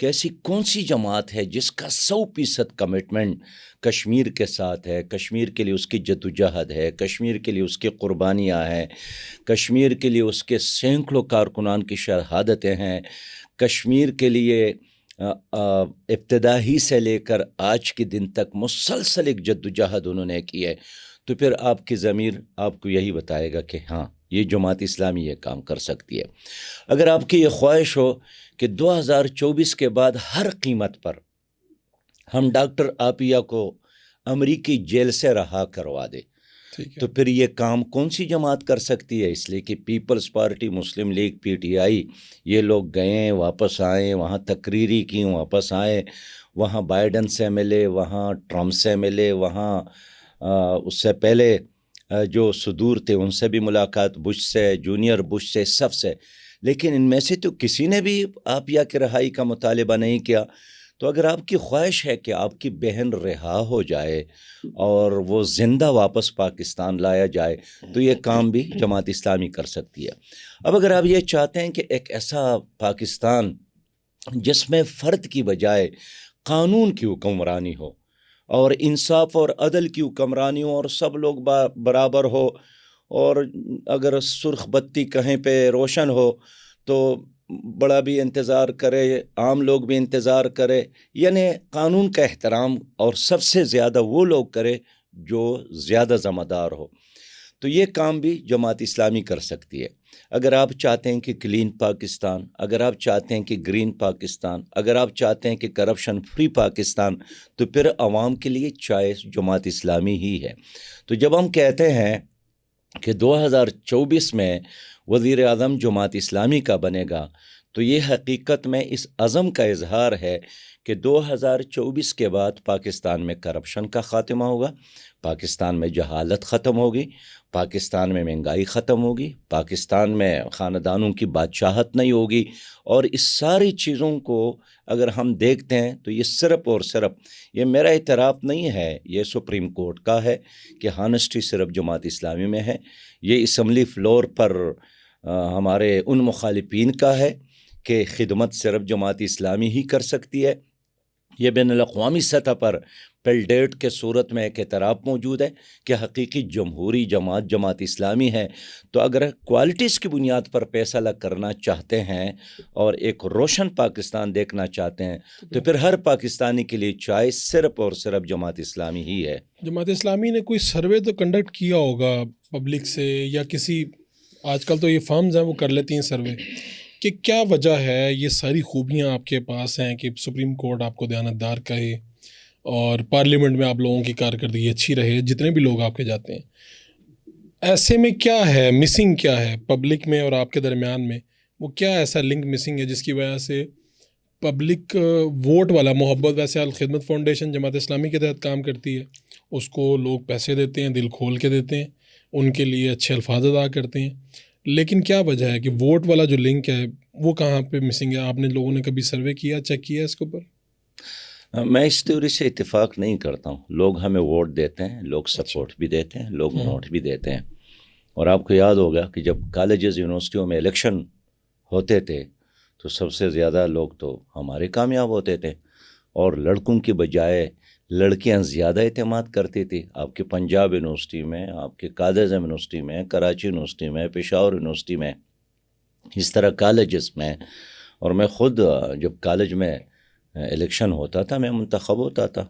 کہ ایسی کون سی جماعت ہے جس کا 100% کمٹمنٹ کشمیر کے ساتھ ہے، کشمیر کے لیے اس کی جدوجہد ہے، کشمیر کے لیے اس کی قربانیاں ہیں، کشمیر کے لیے اس کے سینکڑوں کارکنان کی شہادتیں ہیں، کشمیر کے لیے ابتدا ہی سے لے کر آج کے دن تک مسلسل ایک جدوجہد انہوں نے کی ہے، تو پھر آپ کی ضمیر آپ کو یہی بتائے گا کہ ہاں یہ جماعت اسلامی یہ کام کر سکتی ہے۔ اگر آپ کی یہ خواہش ہو کہ 2024 کے بعد ہر قیمت پر ہم ڈاکٹر عاپیہ کو امریکی جیل سے رہا کروا دے، تو پھر یہ کام کون سی جماعت کر سکتی ہے؟ اس لیے کہ پیپلز پارٹی، مسلم لیگ، پی ٹی آئی، یہ لوگ گئے واپس آئے، وہاں تقریری کی، واپس آئے، وہاں بائیڈن سے ملے، وہاں ٹرمپ سے ملے، وہاں اس سے پہلے جو صدور تھے ان سے بھی ملاقات، بش سے، جونیئر بش سے، سب سے، لیکن ان میں سے تو کسی نے بھی عاپیہ کی رہائی کا مطالبہ نہیں کیا۔ تو اگر آپ کی خواہش ہے کہ آپ کی بہن رہا ہو جائے اور وہ زندہ واپس پاکستان لایا جائے، تو یہ کام بھی جماعت اسلامی کر سکتی ہے۔ اب اگر آپ یہ چاہتے ہیں کہ ایک ایسا پاکستان جس میں فرد کی بجائے قانون کی حکمرانی ہو اور انصاف اور عدل کی حکمرانی ہو اور سب لوگ برابر ہو، اور اگر سرخ بتی کہیں پہ روشن ہو تو بڑا بھی انتظار کرے، عام لوگ بھی انتظار کرے، یعنی قانون کا احترام اور سب سے زیادہ وہ لوگ کرے جو زیادہ ذمہ دار ہو، تو یہ کام بھی جماعت اسلامی کر سکتی ہے۔ اگر آپ چاہتے ہیں کہ کلین پاکستان، اگر آپ چاہتے ہیں کہ گرین پاکستان، اگر آپ چاہتے ہیں کہ کرپشن فری پاکستان، تو پھر عوام کے لیے چوائس جماعت اسلامی ہی ہے۔ تو جب ہم کہتے ہیں کہ 2024 میں وزیر اعظم جماعت اسلامی کا بنے گا، تو یہ حقیقت میں اس عزم کا اظہار ہے کہ 2024 کے بعد پاکستان میں کرپشن کا خاتمہ ہوگا، پاکستان میں جہالت ختم ہوگی، پاکستان میں مہنگائی ختم ہوگی، پاکستان میں خاندانوں کی بادشاہت نہیں ہوگی، اور اس ساری چیزوں کو اگر ہم دیکھتے ہیں تو یہ صرف اور صرف، یہ میرا اعتراف نہیں ہے، یہ سپریم کورٹ کا ہے کہ ہانسٹی صرف جماعت اسلامی میں ہے، یہ اسمبلی فلور پر ہمارے ان مخالفین کا ہے کہ خدمت صرف جماعت اسلامی ہی کر سکتی ہے۔ یہ بین الاقوامی سطح پر پیلڈیٹ کے صورت میں ایک اعتراف موجود ہے کہ حقیقی جمہوری جماعت جماعت اسلامی ہے۔ تو اگر کوالٹیز کی بنیاد پر فیصلہ کرنا چاہتے ہیں اور ایک روشن پاکستان دیکھنا چاہتے ہیں، تو پھر ہر پاکستانی کے لیے چوائس صرف اور صرف جماعت اسلامی ہی ہے۔ جماعت اسلامی نے کوئی سروے تو کنڈکٹ کیا ہوگا پبلک سے، یا کسی، آج کل تو یہ فارمز ہیں وہ کر لیتی ہیں سروے، کہ کیا وجہ ہے یہ ساری خوبیاں آپ کے پاس ہیں کہ سپریم کورٹ آپ کو دیانتدار کہے اور پارلیمنٹ میں آپ لوگوں کی کارکردگی اچھی رہے، جتنے بھی لوگ آپ کے جاتے ہیں، ایسے میں کیا ہے مسنگ، کیا ہے پبلک میں اور آپ کے درمیان میں، وہ کیا ایسا لنک مسنگ ہے جس کی وجہ سے پبلک ووٹ والا محبت؟ ویسے الخدمت فاؤنڈیشن جماعت اسلامی کے تحت کام کرتی ہے، اس کو لوگ پیسے دیتے ہیں، دل کھول کے دیتے ہیں، ان کے لیے اچھے الفاظ ادا کرتے ہیں، لیکن کیا وجہ ہے کہ ووٹ والا جو لنک ہے وہ کہاں پہ مسنگ ہے؟ آپ نے لوگوں نے کبھی سروے کیا، چیک کیا اس کے اوپر؟ میں اس تھیوری سے اتفاق نہیں کرتا ہوں۔ لوگ ہمیں ووٹ دیتے ہیں، لوگ سپورٹ بھی دیتے ہیں، لوگ نوٹ بھی دیتے ہیں، اور آپ کو یاد ہوگا کہ جب کالجز یونیورسٹیوں میں الیکشن ہوتے تھے تو سب سے زیادہ لوگ تو ہمارے کامیاب ہوتے تھے، اور لڑکوں کی بجائے لڑکیاں زیادہ اعتماد کرتی تھی۔ آپ کے پنجاب یونیورسٹی میں، آپ کے قائد یونیورسٹی میں، کراچی یونیورسٹی میں، پشاور یونیورسٹی میں، اس طرح کالجز میں، اور میں خود جب کالج میں الیکشن ہوتا تھا میں منتخب ہوتا تھا۔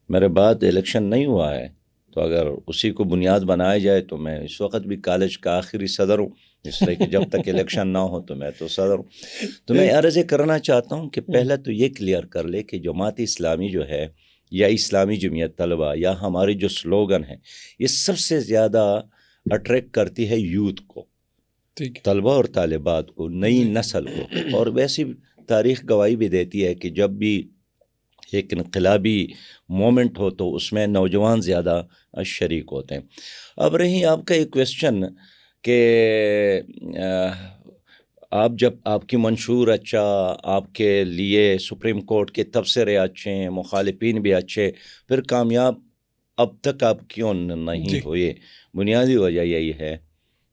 میرے بعد الیکشن نہیں ہوا ہے، تو اگر اسی کو بنیاد بنایا جائے تو میں اس وقت بھی کالج کا آخری صدر ہوں، اس لیے کہ جب تک الیکشن نہ ہو تو میں تو صدر ہوں۔ تو میں عرض کرنا چاہتا ہوں کہ پہلے تو یہ کلیئر کر لے کہ جماعت اسلامی جو ہے، یا اسلامی جمعیت طلبہ، یا ہماری جو سلوگن ہے، یہ سب سے زیادہ اٹریکٹ کرتی ہے یوتھ کو، طلبہ اور طالبات کو، نئی نسل کو، اور ویسی تاریخ گواہی بھی دیتی ہے کہ جب بھی ایک انقلابی مومنٹ ہو تو اس میں نوجوان زیادہ شریک ہوتے ہیں۔ اب رہی آپ کا ایک کویسچن کہ آپ جب آپ کی منشور اچھا، آپ کے لیے سپریم کورٹ کے تبصرے اچھے ہیں، مخالفین بھی اچھے، پھر کامیاب اب تک آپ کیوں نہیں ہوئے؟ بنیادی وجہ یہی ہے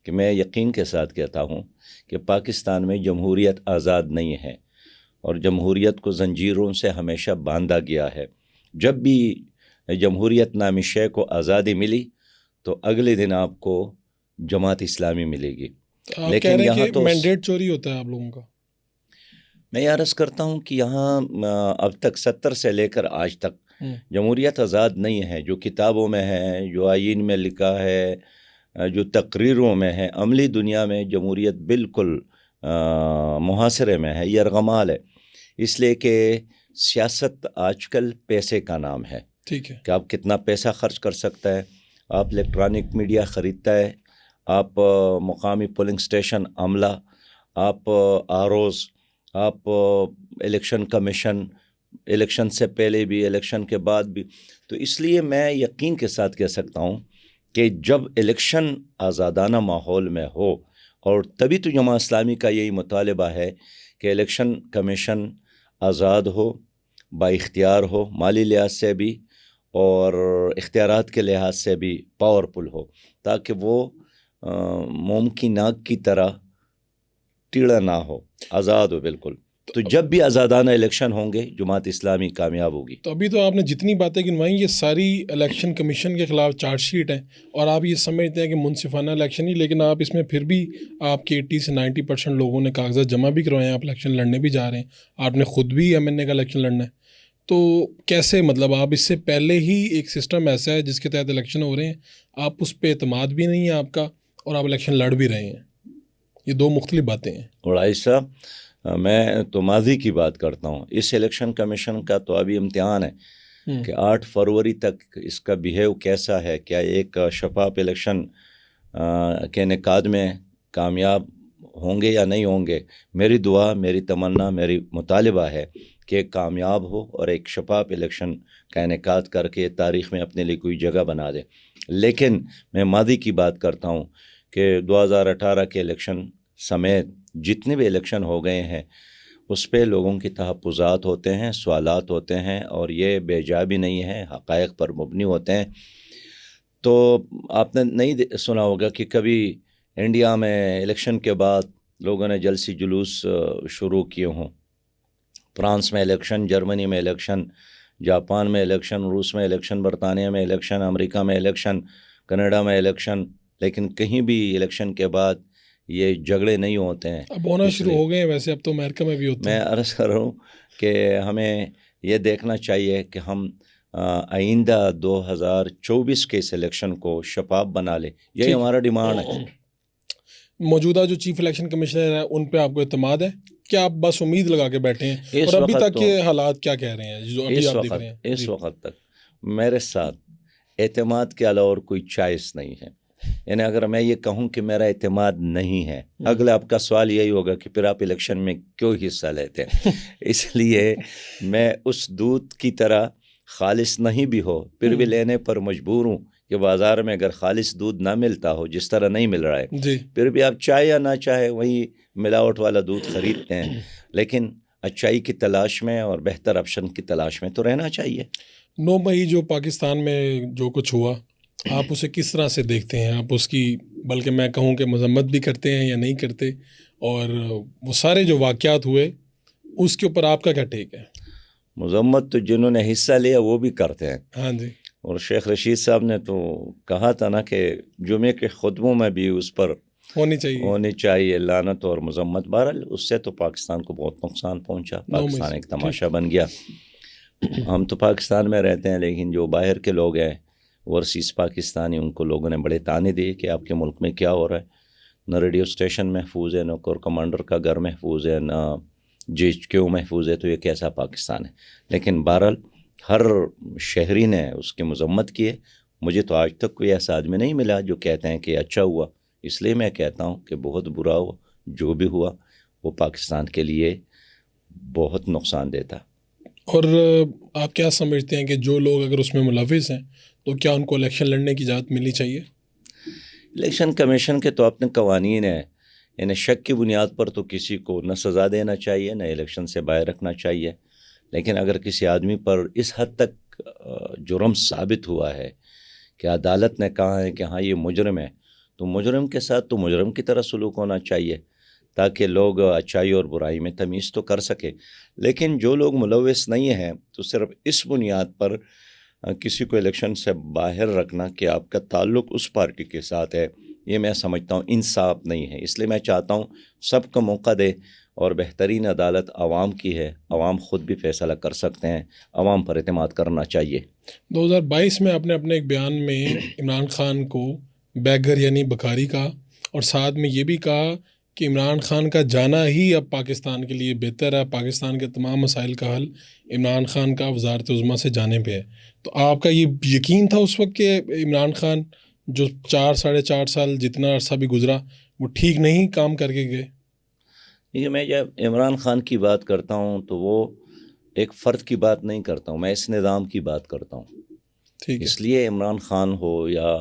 کہ میں یقین کے ساتھ کہتا ہوں کہ پاکستان میں جمہوریت آزاد نہیں ہے، اور جمہوریت کو زنجیروں سے ہمیشہ باندھا گیا ہے. جب بھی جمہوریت نامی شے کو آزادی ملی تو اگلے دن آپ کو جماعت اسلامی ملے گی. آپ لیکن کہہ رہے ہیں یہاں کہ تو مینڈیٹ چوری ہوتا ہے آپ لوگوں کا. میں یہ عرض کرتا ہوں کہ یہاں اب تک 70 سے لے کر آج تک جمہوریت آزاد نہیں ہے. جو کتابوں میں ہے، جو آئین میں لکھا ہے، جو تقریروں میں ہے، عملی دنیا میں جمہوریت بالکل محاصرے میں ہے، یرغمال ہے. اس لیے کہ سیاست آج کل پیسے کا نام ہے. ٹھیک ہے. کہ آپ کتنا پیسہ خرچ کر سکتا ہے. آپ الیکٹرانک میڈیا خریدتا ہے، آپ مقامی پولنگ اسٹیشن عملہ، آپ آروز، آپ الیکشن کمیشن، الیکشن سے پہلے بھی، الیکشن کے بعد بھی. تو اس لیے میں یقین کے ساتھ کہہ سکتا ہوں کہ جب الیکشن آزادانہ ماحول میں ہو، اور تبھی تو جماعت اسلامی کا یہی مطالبہ ہے کہ الیکشن کمیشن آزاد ہو، با اختیار ہو، مالی لحاظ سے بھی اور اختیارات کے لحاظ سے بھی پاورفل ہو، تاکہ وہ موم کی ناک کی طرح ٹیڑھا نہ ہو، آزاد ہو بالکل. تو جب بھی آزادانہ الیکشن ہوں گے جماعت اسلامی کامیاب ہوگی. تو ابھی تو آپ نے جتنی باتیں گنوائیں یہ ساری الیکشن کمیشن کے خلاف چارج شیٹ ہیں، اور آپ یہ سمجھتے ہیں کہ منصفانہ الیکشن ہی، لیکن آپ اس میں پھر بھی آپ کے 80 سے 90% لوگوں نے کاغذات جمع بھی کروائے ہیں، آپ الیکشن لڑنے بھی جا رہے ہیں، آپ نے خود بھی MNA کا الیکشن لڑنا ہے. تو کیسے، مطلب آپ اس سے پہلے ہی ایک سسٹم ایسا ہے جس کے تحت الیکشن ہو رہے ہیں، آپ اس پہ اعتماد بھی نہیں ہے آپ کا، اور آپ الیکشن لڑ بھی رہے ہیں. یہ دو مختلف باتیں ہیں. اور ایسا میں تو ماضی کی بات کرتا ہوں. اس الیکشن کمیشن کا تو ابھی امتحان ہے کہ 8 فروری تک اس کا بیہیو کیسا ہے. کیا ایک شفاف الیکشن کے انعقاد میں کامیاب ہوں گے یا نہیں ہوں گے. میری دعا، میری تمنا، میری مطالبہ ہے کہ کامیاب ہو اور ایک شفاف الیکشن کا انعقاد کر کے تاریخ میں اپنے لیے کوئی جگہ بنا دے. لیکن میں ماضی کی بات کرتا ہوں کہ 2018 کے الیکشن سمیت جتنے بھی الیکشن ہو گئے ہیں اس پہ لوگوں کی تحفظات ہوتے ہیں، سوالات ہوتے ہیں، اور یہ بے جا بھی نہیں ہے، حقائق پر مبنی ہوتے ہیں. تو آپ نے نہیں سنا ہوگا کہ کبھی انڈیا میں الیکشن کے بعد لوگوں نے جلسی جلوس شروع کیے ہوں. فرانس میں الیکشن، جرمنی میں الیکشن، جاپان میں الیکشن، روس میں الیکشن، برطانیہ میں الیکشن، امریکہ میں الیکشن، کینیڈا میں الیکشن. لیکن کہیں بھی الیکشن کے بعد یہ جھگڑے نہیں ہوتے ہیں. اب ہونا شروع ہو گئے ہیں ویسے، اب تو امریکہ میں بھی ہوتے ہیں. میں عرض کر رہا ہوں کہ ہمیں یہ دیکھنا چاہیے کہ ہم آئندہ 2024 کے اس الیکشن کو شفاف بنا لیں. یہی ہمارا ڈیمانڈ ہے. موجودہ جو چیف الیکشن کمشنر ہیں ان پہ آپ کو اعتماد ہے کہ آپ بس امید لگا کے بیٹھے ہیں؟ اور ابھی تک کے حالات کیا کہہ رہے ہیں جو ابھی آپ دیکھ رہے ہیں؟ اس وقت تک میرے ساتھ اعتماد کے علاوہ اور کوئی چوائس نہیں ہے. یعنی اگر میں یہ کہوں کہ میرا اعتماد نہیں ہے، اگلا آپ کا سوال یہی ہوگا کہ پھر آپ الیکشن میں کیوں حصہ لیتے ہیں. اس لیے میں اس دودھ کی طرح خالص نہیں بھی ہو پھر بھی لینے پر مجبور ہوں کہ بازار میں اگر خالص دودھ نہ ملتا ہو، جس طرح نہیں مل رہا ہے، پھر بھی آپ چاہے یا نہ چاہے وہی ملاوٹ والا دودھ خریدتے ہیں. لیکن اچائی کی تلاش میں اور بہتر آپشن کی تلاش میں تو رہنا چاہیے. 9 مئی جو پاکستان میں جو کچھ ہوا، آپ اسے کس طرح سے دیکھتے ہیں؟ آپ اس کی، بلکہ میں کہوں کہ مذمت بھی کرتے ہیں یا نہیں کرتے؟ اور وہ سارے جو واقعات ہوئے اس کے اوپر آپ کا کیا ٹیک ہے؟ مذمت تو جنہوں نے حصہ لیا وہ بھی کرتے ہیں. ہاں جی. اور شیخ رشید صاحب نے تو کہا تھا نا کہ جمعے کے خطبوں میں بھی اس پر ہونی چاہیے لعنت اور مذمت. بہرحال اس سے تو پاکستان کو بہت نقصان پہنچا. پاکستان ایک تماشا بن گیا. ہم تو پاکستان میں رہتے ہیں، لیکن جو باہر کے لوگ ہیں ورسیز پاکستانی، ان کو لوگوں نے بڑے تانے دیے کہ آپ کے ملک میں کیا ہو رہا ہے. نہ ریڈیو اسٹیشن محفوظ ہے، نہ کور کمانڈر کا گھر محفوظ ہے، نہ GHQ محفوظ ہے. تو یہ کیسا پاکستان ہے؟ لیکن بہرحال ہر شہری نے اس کی مذمت کی ہے. مجھے تو آج تک کوئی ایسا آدمی نہیں ملا جو کہتے ہیں کہ اچھا ہوا. اس لیے میں کہتا ہوں کہ بہت برا ہوا. جو بھی ہوا وہ پاکستان کے لیے بہت نقصان دہ تھا. اور آپ کیا سمجھتے ہیں کہ جو لوگ اگر اس میں ملوث ہیں تو کیا ان کو الیکشن لڑنے کی اجازت ملنی چاہیے؟ الیکشن کمیشن کے تو اپنے قوانین ہیں. یعنی شک کی بنیاد پر تو کسی کو نہ سزا دینا چاہیے، نہ الیکشن سے باہر رکھنا چاہیے. لیکن اگر کسی آدمی پر اس حد تک جرم ثابت ہوا ہے کہ عدالت نے کہا ہے کہ ہاں یہ مجرم ہے، تو مجرم کے ساتھ تو مجرم کی طرح سلوک ہونا چاہیے، تاکہ لوگ اچھائی اور برائی میں تمیز تو کر سکے. لیکن جو لوگ ملوث نہیں ہیں تو صرف اس بنیاد پر کسی کو الیکشن سے باہر رکھنا کہ آپ کا تعلق اس پارٹی کے ساتھ ہے، یہ میں سمجھتا ہوں انصاف نہیں ہے. اس لیے میں چاہتا ہوں سب کو موقع دے، اور بہترین عدالت عوام کی ہے، عوام خود بھی فیصلہ کر سکتے ہیں، عوام پر اعتماد کرنا چاہیے. 2022 میں آپ نے اپنے ایک بیان میں عمران خان کو بیگر یعنی بکاری کہا، اور ساتھ میں یہ بھی کہا کہ عمران خان کا جانا ہی اب پاکستان کے لیے بہتر ہے، پاکستان کے تمام مسائل کا حل عمران خان کا وزارت عظمیٰ سے جانے پہ ہے. تو آپ کا یہ یقین تھا اس وقت کہ عمران خان جو 4-4.5 سال جتنا عرصہ بھی گزرا وہ ٹھیک نہیں کام کر کے گئے؟ یہ میں جب عمران خان کی بات کرتا ہوں تو وہ ایک فرد کی بات نہیں کرتا ہوں، میں اس نظام کی بات کرتا ہوں. ٹھیک ہے. اس لیے عمران خان ہو یا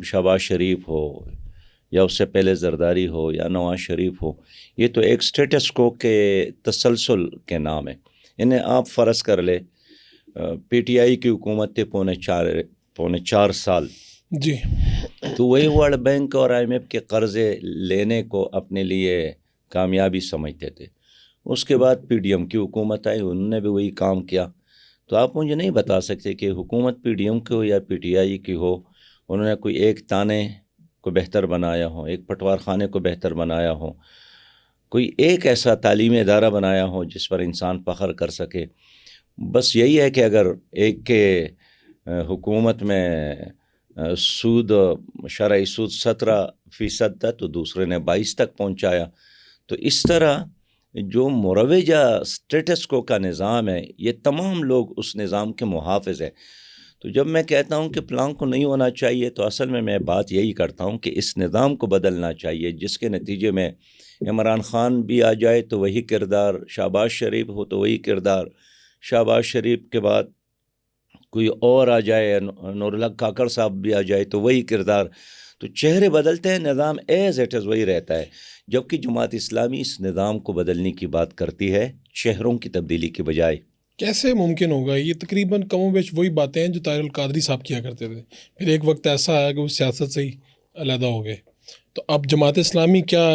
شہباز شریف ہو یا اس سے پہلے زرداری ہو یا نواز شریف ہو، یہ تو ایک سٹیٹس کو کے تسلسل کے نام ہے. انہیں آپ فرض کر لے پی ٹی آئی کی حکومت تھے پونے چار سال، جی. تو وہی ورلڈ بینک اور آئی ایم ایف کے قرضے لینے کو اپنے لیے کامیابی سمجھتے تھے. اس کے بعد پی ڈی ایم کی حکومت آئی، انہوں نے بھی وہی کام کیا. تو آپ مجھے نہیں بتا سکتے کہ حکومت پی ڈی ایم کی ہو یا پی ٹی آئی کی ہو، انہوں نے کوئی ایک تانے کو بہتر بنایا ہو، ایک پٹوار خانے کو بہتر بنایا ہو، کوئی ایک ایسا تعلیمی ادارہ بنایا ہو جس پر انسان فخر کر سکے. بس یہی ہے کہ اگر ایک کے حکومت میں سود شرعی سود 17% تھا تو دوسرے نے 22 تک پہنچایا. تو اس طرح جو مروجہ سٹیٹس کو کا نظام ہے، یہ تمام لوگ اس نظام کے محافظ ہیں. تو جب میں کہتا ہوں کہ پلان کو نہیں ہونا چاہیے تو اصل میں بات یہی کرتا ہوں کہ اس نظام کو بدلنا چاہیے، جس کے نتیجے میں عمران خان بھی آ جائے تو وہی کردار، شہباز شریف ہو تو وہی کردار، شہباز شریف کے بعد کوئی اور آ جائے، نور الحق کاکڑ صاحب بھی آ جائے تو وہی کردار. تو چہرے بدلتے ہیں، نظام ایز اٹ از وہی رہتا ہے. جبکہ جماعت اسلامی اس نظام کو بدلنے کی بات کرتی ہے، چہروں کی تبدیلی کے بجائے. کیسے ممکن ہوگا؟ یہ تقریباً کم و بیش وہی باتیں ہیں جو طاہر القادری صاحب کیا کرتے تھے. پھر ایک وقت ایسا آیا کہ وہ سیاست سے ہی علیحدہ ہو گئے. تو اب جماعت اسلامی کیا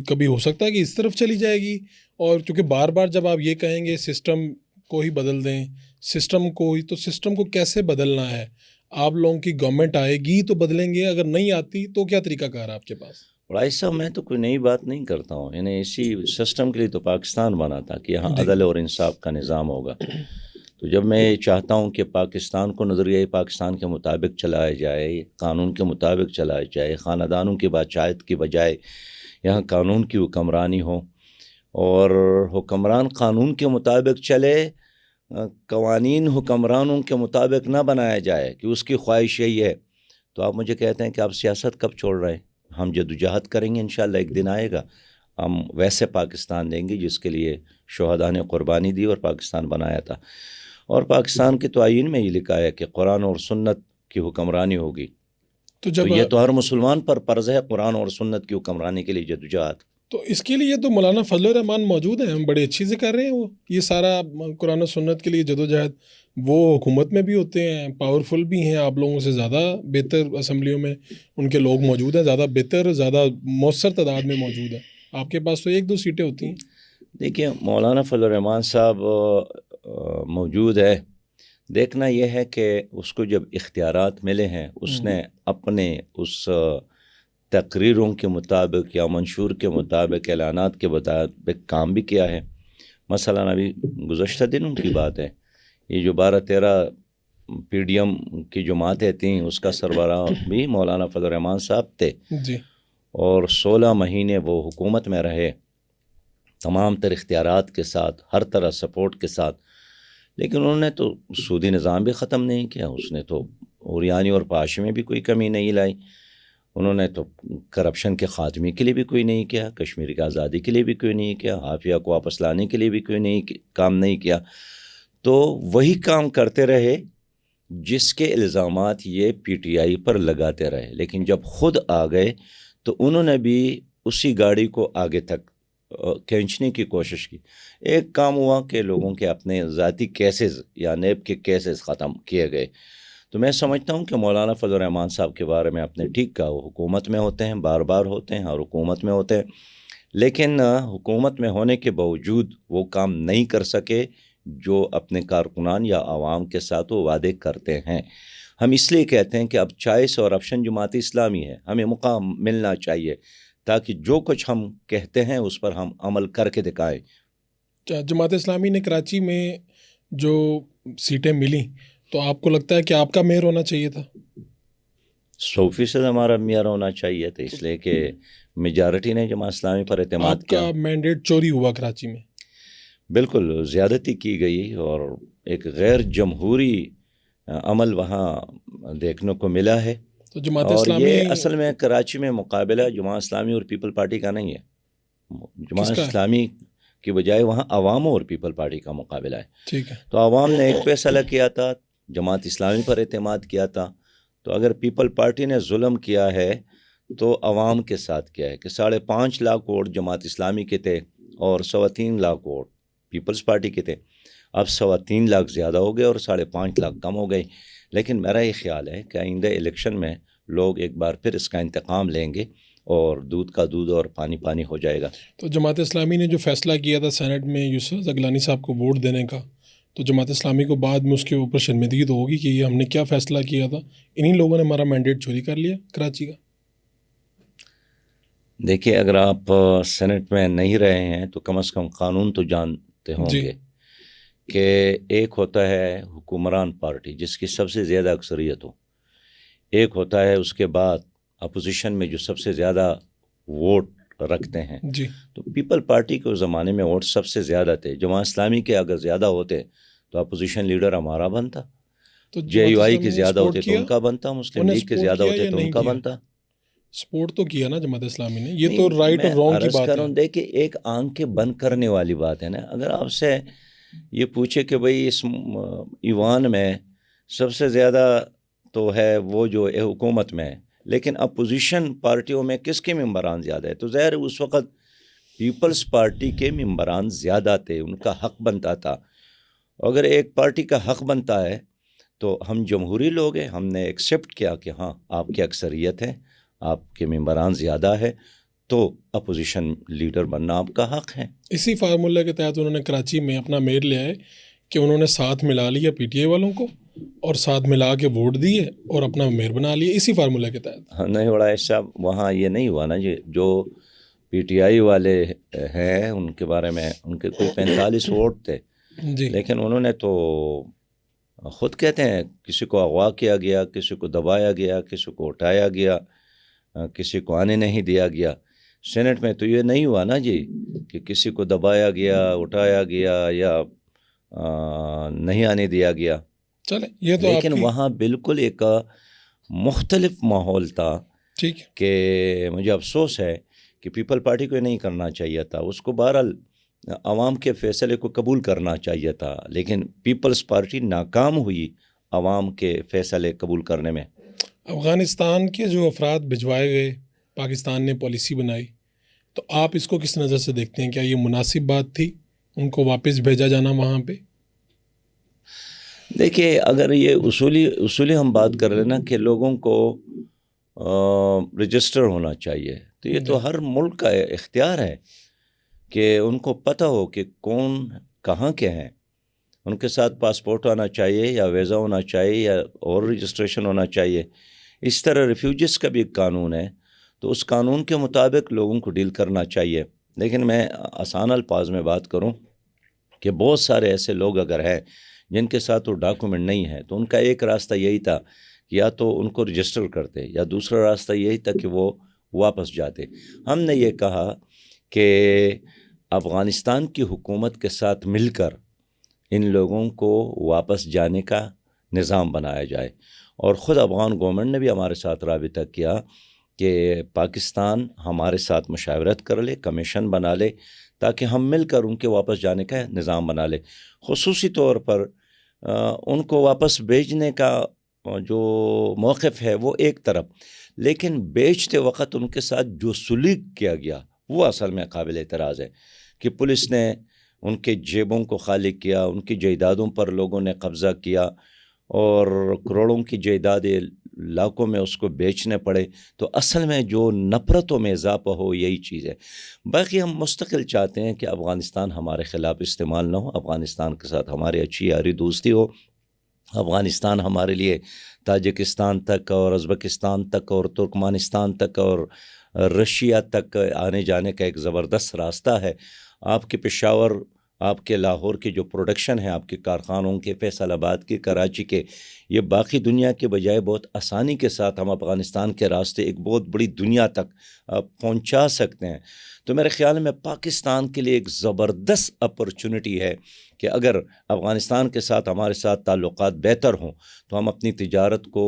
کبھی ہو سکتا ہے کہ اس طرف چلی جائے گی؟ اور چونکہ بار بار جب آپ یہ کہیں گے سسٹم کو ہی بدل دیں، سسٹم کو ہی، تو سسٹم کو کیسے بدلنا ہے؟ آپ لوگوں کی گورنمنٹ آئے گی تو بدلیں گے، اگر نہیں آتی تو کیا طریقہ کار ہے آپ کے پاس؟ بھائی صاحب، میں تو کوئی نئی بات نہیں کرتا ہوں. انہیں اسی سسٹم کے لیے تو پاکستان بنا تھا کہ یہاں عدل اور انصاف کا نظام ہوگا. تو جب میں چاہتا ہوں کہ پاکستان کو نظریہ پاکستان کے مطابق چلایا جائے، قانون کے مطابق چلایا جائے، خاندانوں کی بادشاہت کی بجائے یہاں قانون کی حکمرانی ہو، اور حکمران قانون کے مطابق چلے، قوانین حکمرانوں کے مطابق نہ بنایا جائے کہ اس کی خواہش یہی ہے. تو آپ مجھے کہتے ہیں کہ آپ سیاست کب چھوڑ رہے ہیں؟ ہم جدوجہد کریں گے، انشاءاللہ ایک دن آئے گا ہم ویسے پاکستان دیں گے جس کے لیے شہداء نے قربانی دی اور پاکستان بنایا تھا. اور پاکستان کے تعین میں یہ لکھا ہے کہ قرآن اور سنت کی حکمرانی ہوگی. تو یہ تو ہر مسلمان پر فرض ہے، قرآن اور سنت کی حکمرانی کے لیے جدوجہد. تو اس کے لیے تو مولانا فضل الرحمان موجود ہیں، ہم بڑے اچھی سے کر رہے ہیں. وہ یہ سارا قرآن و سنت کے لیے جدوجہد وہ حکومت میں بھی ہوتے ہیں، پاورفل بھی ہیں، آپ لوگوں سے زیادہ بہتر اسمبلیوں میں ان کے لوگ موجود ہیں، زیادہ بہتر، زیادہ مؤثر تعداد میں موجود ہیں. آپ کے پاس تو 1-2 سیٹیں ہوتی ہیں. دیکھیے، مولانا فضل الرحمان صاحب موجود ہے. دیکھنا یہ ہے کہ اس کو جب اختیارات ملے ہیں، اس نے اپنے اس تقریروں کے مطابق یا منشور کے مطابق، اعلانات کے مطابق کام بھی کیا ہے. مثلا ابھی گزشتہ دنوں کی بات ہے، یہ جو 12-13 پی ڈی ایم کی جماعتیں تھیں، اس کا سربراہ بھی مولانا فضل الرحمان صاحب تھے. جی. اور 16 مہینے وہ حکومت میں رہے، تمام تر اختیارات کے ساتھ، ہر طرح سپورٹ کے ساتھ. لیکن انہوں نے تو سودی نظام بھی ختم نہیں کیا، اس نے تو اوریانی اور پاشی میں بھی کوئی کمی نہیں لائی، انہوں نے تو کرپشن کے خاتمے کے لیے بھی کوئی نہیں کیا، کشمیر کی آزادی کے لیے بھی کوئی نہیں کیا، عافیہ کو واپس لانے کے لیے بھی کوئی کام نہیں کیا. تو وہی کام کرتے رہے جس کے الزامات یہ پی ٹی آئی پر لگاتے رہے. لیکن جب خود آ گئے تو انہوں نے بھی اسی گاڑی کو آگے تک کھینچنے کی کوشش کی. ایک کام ہوا کہ لوگوں کے اپنے ذاتی کیسز یا نیب کے کیسز ختم کیے گئے. تو میں سمجھتا ہوں کہ مولانا فضل الرحمان صاحب کے بارے میں آپ نے ٹھیک کہا، وہ حکومت میں ہوتے ہیں، بار بار ہوتے ہیں اور حکومت میں ہوتے ہیں. لیکن حکومت میں ہونے کے باوجود وہ کام نہیں کر سکے جو اپنے کارکنان یا عوام کے ساتھ وہ وعدے کرتے ہیں. ہم اس لیے کہتے ہیں کہ اب چوائس اور آپشن جماعت اسلامی ہے, ہمیں موقع ملنا چاہیے تاکہ جو کچھ ہم کہتے ہیں اس پر ہم عمل کر کے دکھائیں. جماعت اسلامی نے کراچی میں جو سیٹیں ملیں تو آپ کو لگتا ہے کہ آپ کا میئر ہونا چاہیے تھا؟ 100% ہمارا میئر ہونا چاہیے تھا, اس لیے کہ میجارٹی نے جماعت اسلامی پر اعتماد آپ کا مینڈیٹ چوری ہوا کراچی میں. بالکل زیادتی کی گئی اور ایک غیر جمہوری عمل وہاں دیکھنے کو ملا ہے. تو جماعت اور اسلامی یہ اصل میں کراچی میں مقابلہ جماعت اسلامی اور پیپل پارٹی کا نہیں ہے. جماعت کس کا ہے؟ اسلامی کی بجائے وہاں عوام اور پیپل پارٹی کا مقابلہ ہے. ٹھیک ہے. تو عوام نے ایک فیصلہ کیا تھا, جماعت اسلامی پر اعتماد کیا تھا. تو اگر پیپل پارٹی نے ظلم کیا ہے تو عوام کے ساتھ کیا ہے کہ 5.5 لاکھ ووٹ جماعت اسلامی کے تھے اور 3.25 لاکھ ووٹ پیپلز پارٹی کے تھے. اب 3.25 لاکھ زیادہ ہو گئے اور 5.5 لاکھ کم ہو گئے. لیکن میرا یہ خیال ہے کہ آئندہ الیکشن میں لوگ ایک بار پھر اس کا انتقام لیں گے اور دودھ کا دودھ اور پانی پانی ہو جائے گا. تو جماعت اسلامی نے جو فیصلہ کیا تھا سینٹ میں یوسف زغلانی صاحب کو ووٹ دینے کا, تو جماعت اسلامی کو بعد میں اس کے اوپر شرمندگی تو ہوگی کہ یہ ہم نے کیا فیصلہ کیا تھا, انہی لوگوں نے ہمارا مینڈیٹ چوری کر لیا کراچی کا. دیکھیے, اگر آپ سینٹ میں نہیں رہے ہیں تو کم از کم قانون تو جانتے ہوں جی. گے کہ ایک ہوتا ہے حکمران پارٹی جس کی سب سے زیادہ اکثریت ہو, ایک ہوتا ہے اس کے بعد اپوزیشن میں جو سب سے زیادہ ووٹ رکھتے ہیں. جی. تو پیپل پارٹی کے زمانے میں ووٹ سب سے زیادہ تھے. جماعت اسلامی کے اگر زیادہ ہوتے تو اپوزیشن لیڈر ہمارا بنتا, تو جے یو آئی اسلامی کے نے زیادہ سپورٹ ہوتے تو کیا, ان کا بنتا, مسلم انہیں لیگ کے سپورٹ زیادہ کیا ہوتے یا تو ان نہیں کا کیا؟ بنتا. سپورٹ تو کیا نا جماعت اسلامی نے, یہ نہیں, تو رائٹ اور میں رانگ کی عرض بات کروں ہے. دیکھیں ایک آنکھیں بند کرنے والی بات ہے نا. اگر آپ سے یہ پوچھے کہ بھئی اس ایوان میں سب سے زیادہ تو ہے وہ جو حکومت میں ہے, لیکن اپوزیشن پارٹیوں میں کس کے ممبران زیادہ ہے, تو ظاہر اس وقت پیپلز پارٹی کے ممبران زیادہ تھے, ان کا حق بنتا تھا. اگر ایک پارٹی کا حق بنتا ہے تو ہم جمہوری لوگ ہیں, ہم نے ایکسیپٹ کیا کہ ہاں آپ کی اکثریت ہے, آپ کے ممبران زیادہ ہے, تو اپوزیشن لیڈر بننا آپ کا حق ہے. اسی فارمولہ کے تحت انہوں نے کراچی میں اپنا میئر لیا ہے کہ انہوں نے ساتھ ملا لیا پی ٹی آئی والوں کو اور ساتھ ملا کے ووٹ دیے اور اپنا میئر بنا لیا, اسی فارمولہ کے تحت. نہیں بڑا ایسا وہاں یہ نہیں ہوا نا جی. جو پی ٹی آئی والے ہیں ان کے بارے میں ان کے کوئی 45 ووٹ تھے, جی. لیکن انہوں نے تو خود کہتے ہیں کسی کو اغوا کیا گیا, کسی کو دبایا گیا, کسی کو اٹھایا گیا, کسی کو آنے نہیں دیا گیا. سینٹ میں تو یہ نہیں ہوا نا جی کہ کسی کو دبایا گیا, اٹھایا گیا یا نہیں آنے دیا گیا. چلے یہ تو لیکن آپ کی وہاں بالکل ایک مختلف ماحول تھا. ٹھیک ہے. کہ مجھے افسوس ہے کہ پیپل پارٹی کو نہیں کرنا چاہیے تھا, اس کو بہرحال عوام کے فیصلے کو قبول کرنا چاہیے تھا, لیکن پیپلز پارٹی ناکام ہوئی عوام کے فیصلے قبول کرنے میں. افغانستان کے جو افراد بھجوائے گئے, پاکستان نے پالیسی بنائی, تو آپ اس کو کس نظر سے دیکھتے ہیں؟ کیا یہ مناسب بات تھی ان کو واپس بھیجا جانا وہاں پہ؟ دیکھیے, اگر یہ اصولی ہم بات کر رہے ہیں نا کہ لوگوں کو رجسٹر ہونا چاہیے, تو یہ تو ہر ملک کا اختیار ہے کہ ان کو پتہ ہو کہ کون کہاں کے ہیں. ان کے ساتھ پاسپورٹ ہونا چاہیے یا ویزا ہونا چاہیے یا اور رجسٹریشن ہونا چاہیے. اس طرح ریفیوجیز کا بھی ایک قانون ہے, تو اس قانون کے مطابق لوگوں کو ڈیل کرنا چاہیے. لیکن میں آسان الفاظ میں بات کروں کہ بہت سارے ایسے لوگ اگر ہیں جن کے ساتھ وہ ڈاکومنٹ نہیں ہے, تو ان کا ایک راستہ یہی تھا کہ یا تو ان کو رجسٹر کرتے, یا دوسرا راستہ یہی تھا کہ وہ واپس جاتے. ہم نے یہ کہا کہ افغانستان کی حکومت کے ساتھ مل کر ان لوگوں کو واپس جانے کا نظام بنایا جائے. اور خود افغان گورنمنٹ نے بھی ہمارے ساتھ رابطہ کیا کہ پاکستان ہمارے ساتھ مشاورت کر لے, کمیشن بنا لے, تاکہ ہم مل کر ان کے واپس جانے کا نظام بنا لے. خصوصی طور پر ان کو واپس بھیجنے کا جو موقف ہے وہ ایک طرف, لیکن بیچتے وقت ان کے ساتھ جو سلوک کیا گیا وہ اصل میں قابل اعتراض ہے. کہ پولیس نے ان کے جیبوں کو خالی کیا, ان کی جائیدادوں پر لوگوں نے قبضہ کیا, اور کروڑوں کی جائیدادیں لاکھوں میں اس کو بیچنے پڑے، تو اصل میں جو نفرتوں میں اضافہ ہو یہی چیز ہے۔ باقی ہم مستقل چاہتے ہیں کہ افغانستان ہمارے خلاف استعمال نہ ہو، افغانستان کے ساتھ ہماری اچھی یاری دوستی ہو، افغانستان ہمارے لیے تاجکستان تک اور ازبکستان تک اور ترکمانستان تک اور رشیا تک آنے جانے کا ایک زبردست راستہ ہے۔ آپ کے پشاور، آپ کے لاہور کی جو پروڈکشن ہے، آپ کے کارخانوں کے، فیصل آباد کے، کراچی کے، یہ باقی دنیا کے بجائے بہت آسانی کے ساتھ ہم افغانستان کے راستے ایک بہت بڑی دنیا تک پہنچا سکتے ہیں۔ تو میرے خیال میں پاکستان کے لیے ایک زبردست اپرچونٹی ہے کہ اگر افغانستان کے ساتھ ہمارے ساتھ تعلقات بہتر ہوں تو ہم اپنی تجارت کو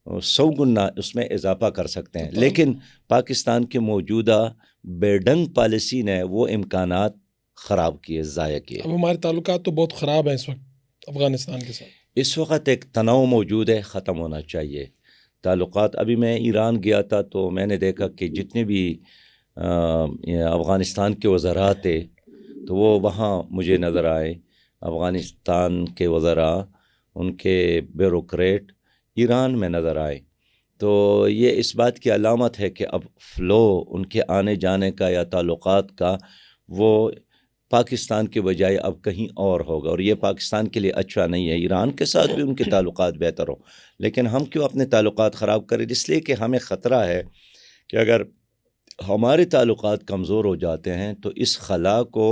100 گنا اس میں اضافہ کر سکتے ہیں۔ لیکن پاکستان کے موجودہ بے ڈنگ پالیسی نے وہ امکانات خراب کیے، ضائع کیے۔ اب ہمارے تعلقات تو بہت خراب ہیں اس وقت افغانستان کے ساتھ۔ اس وقت ایک تناؤ موجود ہے، ختم ہونا چاہیے تعلقات۔ ابھی میں ایران گیا تھا تو میں نے دیکھا کہ جتنے بھی افغانستان کے وزراء تھے تو وہ وہاں مجھے نظر آئے۔ افغانستان کے وزراء، ان کے بیوروکریٹ ایران میں نظر آئے، تو یہ اس بات کی علامت ہے کہ اب فلو ان کے آنے جانے کا یا تعلقات کا وہ پاکستان کے بجائے اب کہیں اور ہوگا، اور یہ پاکستان کے لیے اچھا نہیں ہے۔ ایران کے ساتھ بھی ان کے تعلقات بہتر ہوں، لیکن ہم کیوں اپنے تعلقات خراب کریں؟ اس لیے کہ ہمیں خطرہ ہے کہ اگر ہمارے تعلقات کمزور ہو جاتے ہیں تو اس خلا کو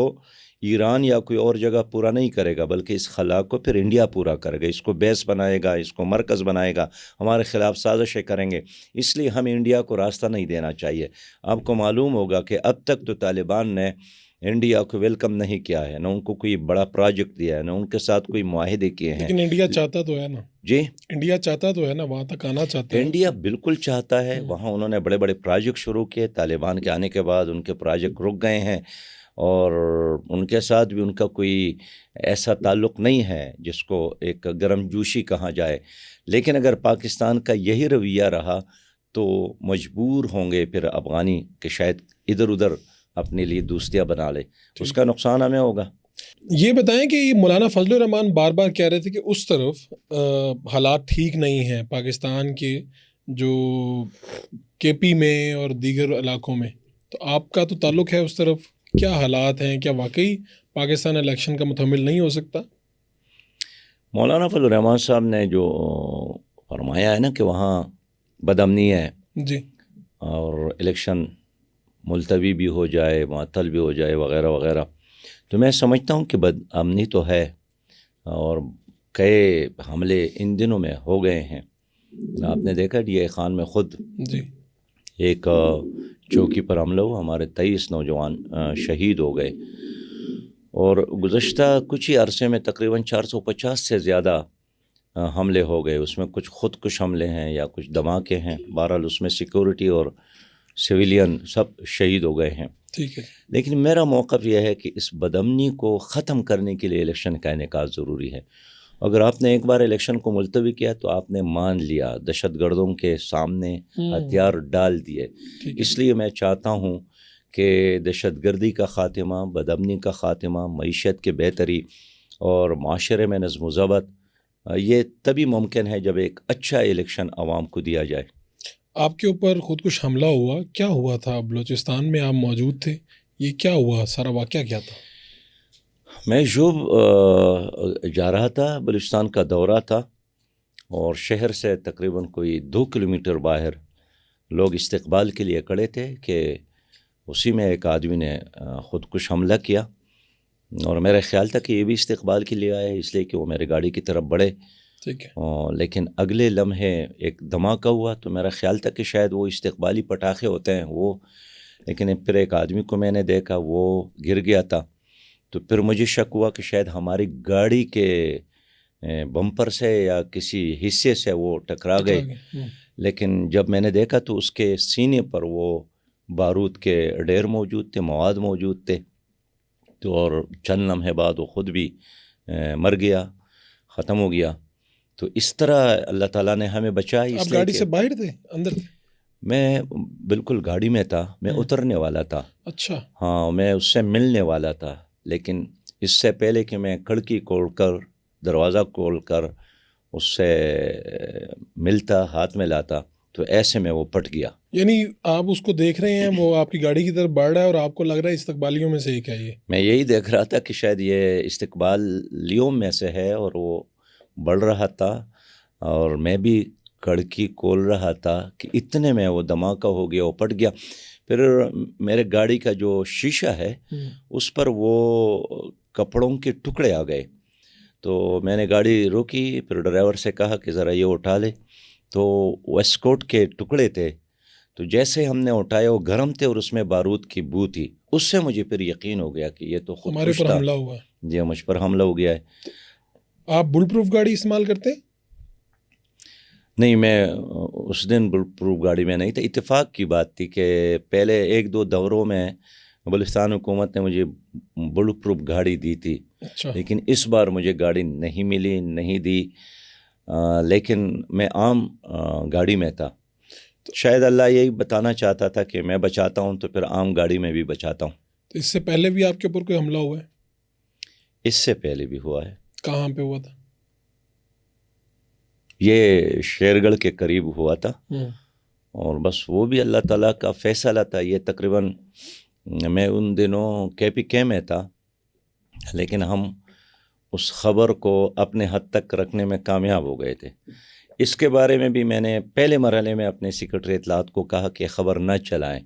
ایران یا کوئی اور جگہ پورا نہیں کرے گا، بلکہ اس خلا کو پھر انڈیا پورا کرے گا، اس کو بیس بنائے گا، اس کو مرکز بنائے گا، ہمارے خلاف سازشیں کریں گے۔ اس لیے ہمیں انڈیا کو راستہ نہیں دینا چاہیے۔ آپ کو معلوم ہوگا کہ اب تک تو طالبان نے انڈیا کو ویلکم نہیں کیا ہے، نہ ان کو کوئی بڑا پروجیکٹ دیا ہے، نہ ان کے ساتھ کوئی معاہدے کیے ہیں۔ لیکن انڈیا چاہتا تو ہے نا؟ جی، انڈیا چاہتا تو ہے نا، وہاں تک آنا چاہتا ہے۔ انڈیا بالکل چاہتا ہے، وہاں انہوں نے بڑے بڑے پروجیکٹ شروع کیے، طالبان کے آنے کے بعد ان کے پروجیکٹ رک گئے ہیں، اور ان کے ساتھ بھی ان کا کوئی ایسا تعلق نہیں ہے جس کو ایک گرم جوشی کہا جائے۔ لیکن اگر پاکستان کا یہی رویہ رہا تو مجبور ہوں گے پھر افغانی کہ شاید ادھر ادھر اپنے لیے دوستیاں بنا لے، اس کا نقصان ہمیں ہوگا۔ یہ بتائیں کہ مولانا فضل الرحمان بار بار کہہ رہے تھے کہ اس طرف حالات ٹھیک نہیں ہیں پاکستان کے، جو کے پی میں اور دیگر علاقوں میں، تو آپ کا تو تعلق ہے اس طرف، کیا حالات ہیں؟ کیا واقعی پاکستان الیکشن کا متحمل نہیں ہو سکتا؟ مولانا فضل الرحمان صاحب نے جو فرمایا ہے نا کہ وہاں بدامنی ہے، جی، اور الیکشن ملتوی بھی ہو جائے، معطل بھی ہو جائے، وغیرہ وغیرہ، تو میں سمجھتا ہوں کہ بد امنی تو ہے، اور کئی حملے ان دنوں میں ہو گئے ہیں۔ آپ نے دیکھا ڈی اے خان میں خود جی، ایک چوکی پر حملہ ہوا، ہمارے 23 نوجوان شہید ہو گئے، اور گزشتہ کچھ ہی عرصے میں تقریباً 450 سے زیادہ حملے ہو گئے، اس میں کچھ خودکش حملے ہیں یا کچھ دھماکے ہیں، بہرحال اس میں سیکورٹی اور سویلین سب شہید ہو گئے ہیں۔ ٹھیک ہے، لیکن میرا موقف یہ ہے کہ اس بدامنی کو ختم کرنے کے لیے الیکشن کا انعقاد ضروری ہے۔ اگر آپ نے ایک بار الیکشن کو ملتوی کیا تو آپ نے مان لیا، دہشت گردوں کے سامنے ہتھیار ڈال دیے۔ اس لیے میں چاہتا ہوں کہ دہشت گردی کا خاتمہ، بدامنی کا خاتمہ، معیشت کے بہتری اور معاشرے میں نظم و ضبط، یہ تبھی ممکن ہے جب ایک اچھا الیکشن عوام کو دیا جائے۔ آپ کے اوپر خودکش حملہ ہوا، کیا ہوا تھا؟ بلوچستان میں آپ موجود تھے، یہ کیا ہوا؟ سارا واقعہ کیا تھا؟ میں جوب جا رہا تھا، بلوچستان کا دورہ تھا، اور شہر سے تقریباً کوئی 2 کلومیٹر باہر لوگ استقبال کے لیے کھڑے تھے کہ اسی میں ایک آدمی نے خودکش حملہ کیا، اور میرا خیال تھا کہ یہ بھی استقبال کے لیے آئے، اس لیے کہ وہ میرے گاڑی کی طرف بڑھے۔ ٹھیک ہے، لیکن اگلے لمحے ایک دھماکہ ہوا، تو میرا خیال تھا کہ شاید وہ استقبالی پٹاخے ہوتے ہیں وہ، لیکن پھر ایک آدمی کو میں نے دیکھا وہ گر گیا تھا، تو پھر مجھے شک ہوا کہ شاید ہماری گاڑی کے بمپر سے یا کسی حصے سے وہ ٹکرا گئے۔ لیکن جب میں نے دیکھا تو اس کے سینے پر وہ بارود کے ڈھیر موجود تھے، مواد موجود تھے، تو اور چند لمحے بعد وہ خود بھی مر گیا، ختم ہو گیا۔ تو اس طرح اللہ تعالیٰ نے ہمیں بچائی۔ آپ گاڑی سے باہر تھے اندر تھے؟ میں بالکل گاڑی میں تھا، میں اترنے والا تھا۔ اچھا، ہاں، میں اس سے ملنے والا تھا، لیکن اس سے پہلے کہ میں کھڑکی کھول کر، دروازہ کھول کر اس سے ملتا، ہاتھ میں لاتا، تو ایسے میں وہ پٹ گیا۔ یعنی آپ اس کو دیکھ رہے ہیں، وہ آپ کی گاڑی کی طرف بڑھ رہا ہے اور آپ کو لگ رہا ہے استقبالیوں میں سے ایک ہے یہ؟ میں یہی دیکھ رہا تھا کہ شاید یہ استقبالیوں میں سے ہے، اور وہ بڑھ رہا تھا، اور میں بھی کڑکی کھول رہا تھا کہ اتنے میں وہ دھماکہ ہو گیا، وہ پٹ گیا۔ پھر میرے گاڑی کا جو شیشہ ہے اس پر وہ کپڑوں کے ٹکڑے آ گئے، تو میں نے گاڑی روکی، پھر ڈرائیور سے کہا کہ ذرا یہ اٹھا لے، تو ویسکوٹ کے ٹکڑے تھے، تو جیسے ہم نے اٹھائے وہ گرم تھے اور اس میں بارود کی بو تھی، اس سے مجھے پھر یقین ہو گیا کہ یہ تو خود ہمارے کش اوپر تھا۔ حملہ ہوا ہے۔ جی مجھ پر حملہ ہو گیا ہے۔ آپ بل پروف گاڑی استعمال کرتے ہیں؟ نہیں، میں اس دن بل پروف گاڑی میں نہیں تھا، اتفاق کی بات تھی کہ پہلے ایک دو دوروں میں بلوچستان حکومت نے مجھے بل پروف گاڑی دی تھی، اچھا، لیکن اس بار مجھے گاڑی نہیں ملی، نہیں دی، لیکن میں عام گاڑی میں تھا۔ شاید اللہ یہی بتانا چاہتا تھا کہ میں بچاتا ہوں تو پھر عام گاڑی میں بھی بچاتا ہوں۔ تو اس سے پہلے بھی آپ کے اوپر کوئی حملہ ہوا ہے؟ اس سے پہلے بھی ہوا ہے، کہاں پہ ہوا تھا؟ یہ شیرگڑھ کے قریب ہوا تھا، اور بس وہ بھی اللہ تعالیٰ کا فیصلہ تھا۔ یہ تقریباً میں ان دنوں KPK میں تھا، لیکن ہم اس خبر کو اپنے حد تک رکھنے میں کامیاب ہو گئے تھے۔ اس کے بارے میں بھی میں نے پہلے مرحلے میں اپنے سیکرٹری اطلاعات کو کہا کہ خبر نہ چلائیں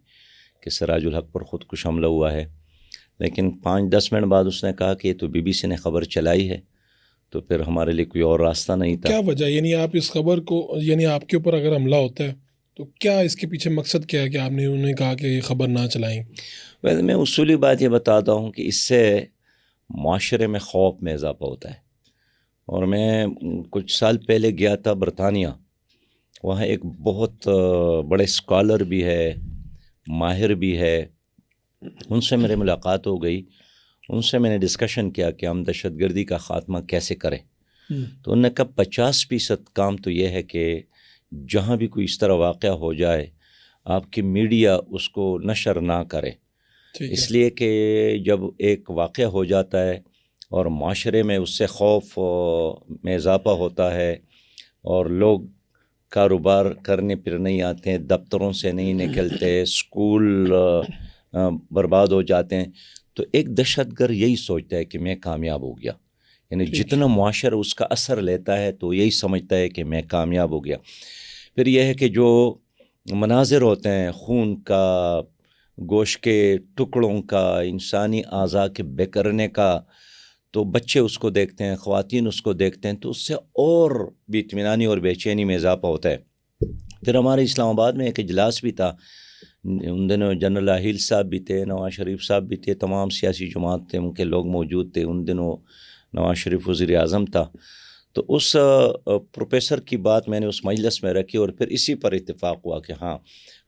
کہ سراج الحق پر خودکش حملہ ہوا ہے، لیکن 5-10 منٹ بعد اس نے کہا کہ یہ تو BBC نے خبر چلائی ہے، تو پھر ہمارے لیے کوئی اور راستہ نہیں تھا۔ کیا وجہ، یعنی آپ اس خبر کو، یعنی آپ کے اوپر اگر حملہ ہوتا ہے تو کیا اس کے پیچھے مقصد کیا ہے کہ آپ نے انہیں کہا کہ یہ خبر نہ چلائیں؟ ویسے میں اصولی بات یہ بتاتا ہوں کہ اس سے معاشرے میں خوف میں اضافہ ہوتا ہے، اور میں کچھ سال پہلے گیا تھا برطانیہ، وہاں ایک بہت بڑے اسکالر بھی ہے، ماہر بھی ہے، ان سے میری ملاقات ہو گئی، ان سے میں نے ڈسکشن کیا کہ ہم دہشت گردی کا خاتمہ کیسے کریں، تو انہوں نے کہا 50% کام تو یہ ہے کہ جہاں بھی کوئی اس طرح واقعہ ہو جائے آپ کی میڈیا اس کو نشر نہ کرے، اس لیے کہ جب ایک واقعہ ہو جاتا ہے اور معاشرے میں اس سے خوف میں اضافہ ہوتا ہے، اور لوگ کاروبار کرنے پھر نہیں آتے ہیں، دفتروں سے نہیں نکلتے، اسکول برباد ہو جاتے ہیں، تو ایک دہشت گرد یہی سوچتا ہے کہ میں کامیاب ہو گیا، یعنی جتنا معاشرہ اس کا اثر لیتا ہے تو یہی سمجھتا ہے کہ میں کامیاب ہو گیا۔ پھر یہ ہے کہ جو مناظر ہوتے ہیں خون کا، گوشت کے ٹکڑوں کا، انسانی اعضاء کے بکھرنے کا، تو بچے اس کو دیکھتے ہیں، خواتین اس کو دیکھتے ہیں، تو اس سے اور بھی اطمینانی اور بے چینی میں اضافہ ہوتا ہے۔ پھر ہمارے اسلام آباد میں ایک اجلاس بھی تھا، ان دنوں جنرل راحیل صاحب بھی تھے، نواز شریف صاحب بھی تھے، تمام سیاسی جماعت تھے، ان کے لوگ موجود تھے، ان دنوں نواز شریف وزیر اعظم تھا، تو اس پروفیسر کی بات میں نے اس مجلس میں رکھی، اور پھر اسی پر اتفاق ہوا کہ ہاں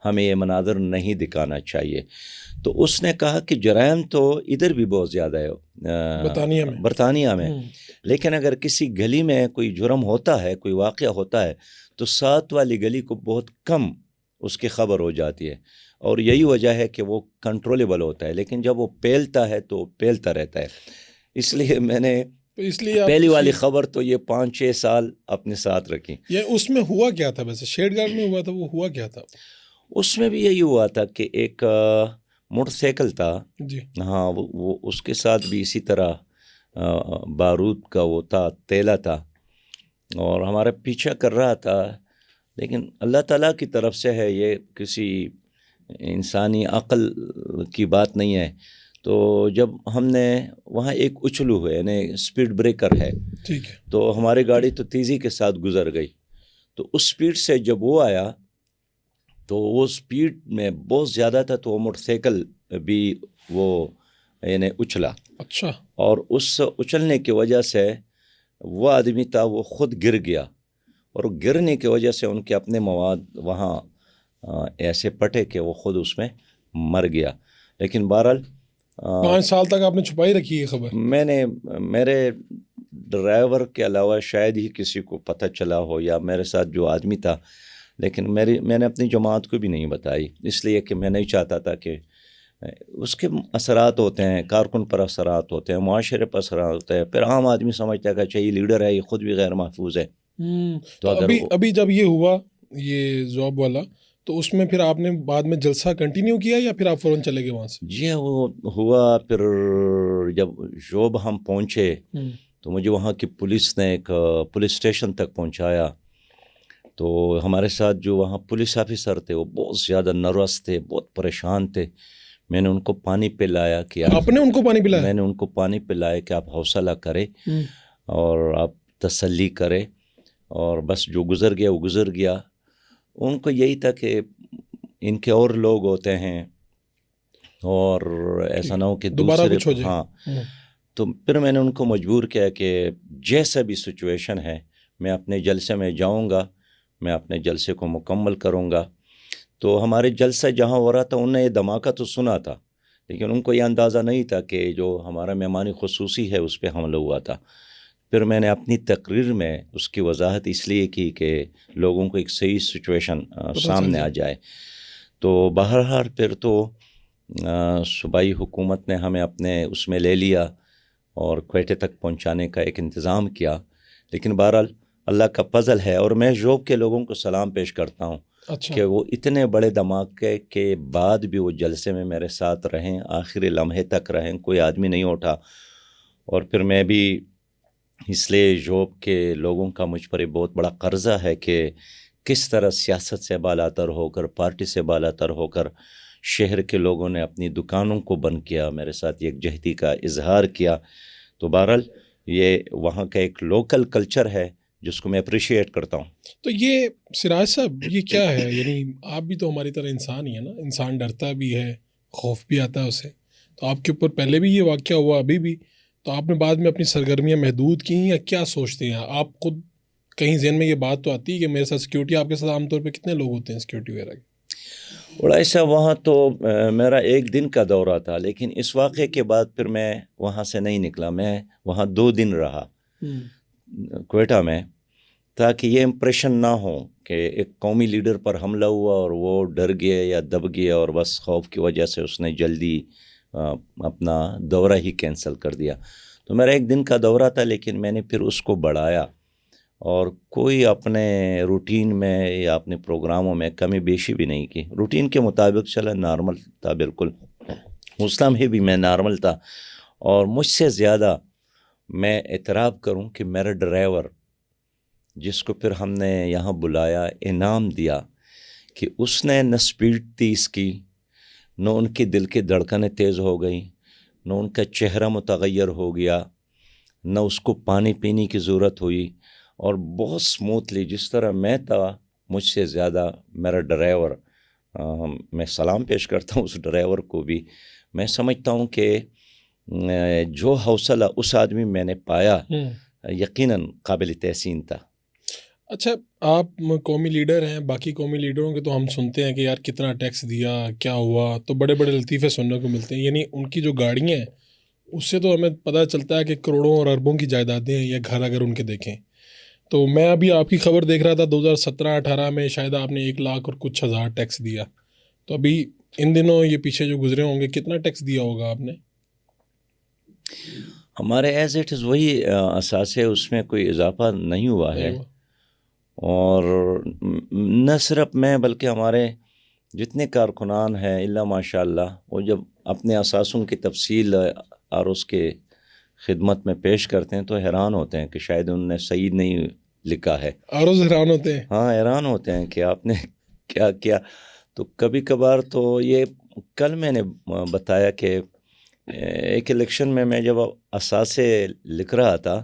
ہمیں یہ مناظر نہیں دکھانا چاہیے۔ تو اس نے کہا کہ جرائم تو ادھر بھی بہت زیادہ ہے برطانیہ میں، لیکن اگر کسی گلی میں کوئی جرم ہوتا ہے، کوئی واقعہ ہوتا ہے، تو ساتھ والی گلی کو بہت کم اس کی خبر ہو جاتی ہے، اور یہی وجہ ہے کہ وہ کنٹرولیبل ہوتا ہے، لیکن جب وہ پھیلتا ہے تو پھیلتا رہتا ہے۔ اس لیے میں نے پہلی والی خبر تو یہ 5-6 سال اپنے ساتھ رکھی۔ یہ اس میں ہوا کیا تھا؟ ویسے شیڈ گارڈ میں ہوا تھا، وہ ہوا کیا تھا؟ اس میں بھی یہی ہوا تھا کہ ایک موٹر سائیکل تھا، جی ہاں، وہ اس کے ساتھ بھی اسی طرح بارود کا وہ تھا، تیلا تھا، اور ہمارا پیچھا کر رہا تھا، لیکن اللہ تعالیٰ کی طرف سے ہے، یہ کسی انسانی عقل کی بات نہیں ہے۔ تو جب ہم نے وہاں ایک اچھلو ہے، یعنی سپیڈ بریکر ہے، ٹھیک ہے، تو ہماری گاڑی تو تیزی کے ساتھ گزر گئی، تو اس سپیڈ سے جب وہ آیا تو وہ سپیڈ میں بہت زیادہ تھا، تو وہ موٹر سائیکل بھی وہ یعنی اچھلا، اچھا، اور اس اچھلنے کی وجہ سے وہ آدمی تھا وہ خود گر گیا، اور گرنے کی وجہ سے ان کے اپنے مواد وہاں ایسے پٹے کہ وہ خود اس میں مر گیا۔ لیکن بہرحال 5 سال تک آپ نے چھپائی رکھی یہ خبر؟ میں نے، میرے ڈرائیور کے علاوہ شاید ہی کسی کو پتہ چلا ہو، یا میرے ساتھ جو آدمی تھا، لیکن میں نے اپنی جماعت کو بھی نہیں بتائی، اس لیے کہ میں نہیں چاہتا تھا کہ اس کے اثرات ہوتے ہیں، کارکن پر اثرات ہوتے ہیں، معاشرے پر اثرات ہوتے ہیں، پھر عام آدمی سمجھتا ہے کہ اچھا یہ لیڈر ہے، یہ خود بھی غیر محفوظ ہے۔ تو ابھی جب یہ ہوا یہ جاب والا تو اس میں پھر آپ نے بعد میں جلسہ کنٹینیو کیا یا پھر آپ فوراً چلے گئے وہاں سے؟ جی وہ ہوا، پھر جب جوب ہم پہنچے تو مجھے وہاں کی پولیس نے ایک پولیس اسٹیشن تک پہنچایا. تو ہمارے ساتھ جو وہاں پولیس آفیسر تھے وہ بہت زیادہ نروس تھے، بہت پریشان تھے. میں نے ان کو پانی پلایا کہ آپ نے ان کو پانی پلایا؟ میں نے ان کو پانی پلایا کہ آپ حوصلہ کریں اور آپ تسلی کریں، اور بس جو گزر گیا وہ گزر گیا. ان کو یہی تھا کہ ان کے اور لوگ ہوتے ہیں اور ایسا نہ ہو کہ دوبارہ دوسرے کچھ ہو جائے. ہاں. تو پھر میں نے ان کو مجبور کیا کہ جیسا بھی سچویشن ہے میں اپنے جلسے میں جاؤں گا، میں اپنے جلسے کو مکمل کروں گا. تو ہمارے جلسہ جہاں ہو رہا تھا انہوں نے یہ دھماکہ تو سنا تھا، لیکن ان کو یہ اندازہ نہیں تھا کہ جو ہمارا مہمان خصوصی ہے اس پہ حملہ ہوا تھا. پھر میں نے اپنی تقریر میں اس کی وضاحت اس لیے کی کہ لوگوں کو ایک صحیح سچویشن سامنے آ جائے. تو بہرحال پھر تو صوبائی حکومت نے ہمیں اپنے اس میں لے لیا اور کوئٹے تک پہنچانے کا ایک انتظام کیا. لیکن بہرحال اللہ کا فضل ہے، اور میں جوب کے لوگوں کو سلام پیش کرتا ہوں کہ وہ اتنے بڑے دھماکے کے بعد بھی وہ جلسے میں میرے ساتھ رہیں، آخری لمحے تک رہیں، کوئی آدمی نہیں اٹھا. اور پھر میں بھی اس لیے جوب کے لوگوں کا مجھ پر بہت بڑا قرضہ ہے کہ کس طرح سیاست سے بالاتر ہو کر، پارٹی سے بالاتر ہو کر شہر کے لوگوں نے اپنی دکانوں کو بند کیا، میرے ساتھ یکجہتی کا اظہار کیا. تو بہرحال یہ وہاں کا ایک لوکل کلچر ہے جس کو میں اپریشیٹ کرتا ہوں. تو یہ سراج صاحب یہ کیا ہے؟ یعنی آپ بھی تو ہماری طرح انسان ہی ہے نا، انسان ڈرتا بھی ہے، خوف بھی آتا ہے اسے. تو آپ کے اوپر پہلے بھی یہ واقعہ ہوا، ابھی بھی، تو آپ نے بعد میں اپنی سرگرمیاں محدود کی یا کیا سوچتے ہیں آپ خود؟ کہیں ذہن میں یہ بات تو آتی ہے کہ میرے ساتھ سیکیورٹی، آپ کے ساتھ عام طور پہ کتنے لوگ ہوتے ہیں سیکیورٹی وغیرہ کے؟ اور ایسا وہاں تو میرا ایک دن کا دورہ تھا، لیکن اس واقعے کے بعد پھر میں وہاں سے نہیں نکلا. میں وہاں 2 دن رہا کوئٹہ میں، تاکہ یہ امپریشن نہ ہو کہ ایک قومی لیڈر پر حملہ ہوا اور وہ ڈر گیا یا دب گیا اور بس خوف کی وجہ سے اس نے جلدی اپنا دورہ ہی کینسل کر دیا. تو میرا ایک دن کا دورہ تھا، لیکن میں نے پھر اس کو بڑھایا اور کوئی اپنے روٹین میں یا اپنے پروگراموں میں کمی بیشی بھی نہیں کی. روٹین کے مطابق چلا، نارمل تھا بالکل. اس لمحے بھی میں نارمل تھا. اور مجھ سے زیادہ میں اعتراف کروں کہ میرا ڈرائیور، جس کو پھر ہم نے یہاں بلایا، انعام دیا، کہ اس نے نہ سپیڈ تیز کی، نہ ان کے دل کی دھڑکنیں تیز ہو گئیں، نہ ان کا چہرہ متغیر ہو گیا، نہ اس کو پانی پینے کی ضرورت ہوئی. اور بہت سموتھلی، جس طرح میں تھا، مجھ سے زیادہ میرا ڈرائیور، میں سلام پیش کرتا ہوں اس ڈرائیور کو بھی. میں سمجھتا ہوں کہ جو حوصلہ اس آدمی میں نے پایا یقیناً قابل تحسین تھا. اچھا، آپ قومی لیڈر ہیں، باقی قومی لیڈروں کے تو ہم سنتے ہیں کہ یار کتنا ٹیکس دیا، کیا ہوا، تو بڑے بڑے لطیفے سننے کو ملتے ہیں. یعنی ان کی جو گاڑیاں ہیں اس سے تو ہمیں پتہ چلتا ہے کہ کروڑوں اور اربوں کی جائیدادیں ہیں یا گھر اگر ان کے دیکھیں. تو میں ابھی آپ کی خبر دیکھ رہا تھا 2017-18 میں شاید آپ نے 1 لاکھ اور کچھ ہزار ٹیکس دیا. تو ابھی ان دنوں یہ پیچھے جو گزرے ہوں گے کتنا ٹیکس دیا ہوگا آپ نے؟ ہمارے ایز اٹ از وہی اساس ہے، اس میں کوئی اضافہ نہیں ہوا ہے. اور نہ صرف میں بلکہ ہمارے جتنے کارکنان ہیں الا ماشاء اللہ، وہ جب اپنے اساسوں کی تفصیل اور اس کے خدمت میں پیش کرتے ہیں تو حیران ہوتے ہیں کہ شاید انہوں نے صحیح نہیں لکھا ہے. اور حیران ہوتے ہیں. ہاں، حیران ہوتے ہیں کہ آپ نے کیا کیا. تو کبھی کبھار تو یہ کل میں نے بتایا کہ ایک الیکشن میں جب اثاثے لکھ رہا تھا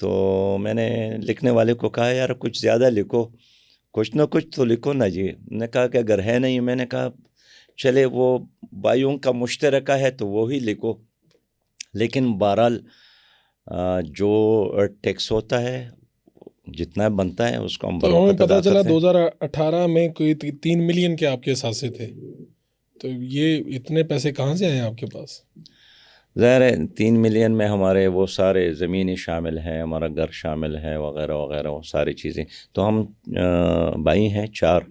تو میں نے لکھنے والے کو کہا یار کچھ زیادہ لکھو، کچھ نہ کچھ تو لکھو نا جی. نے کہا کہ اگر ہے نہیں، میں نے کہا چلے وہ بھائیوں کا مشترکہ ہے تو وہی لکھو. لیکن بہرحال جو ٹیکس ہوتا ہے جتنا بنتا ہے اس کو ہم تو ہمیں پتہ چلا 2018 میں کوئی 3 ملین کے آپ کے اثاثے تھے. تو یہ اتنے پیسے کہاں سے آئے آپ کے پاس؟ ظاہر ہے 3 ملین میں ہمارے وہ سارے زمینیں شامل ہیں، ہمارا گھر شامل ہے، وغیرہ وغیرہ، وہ ساری چیزیں. تو ہم بھائی ہیں 4،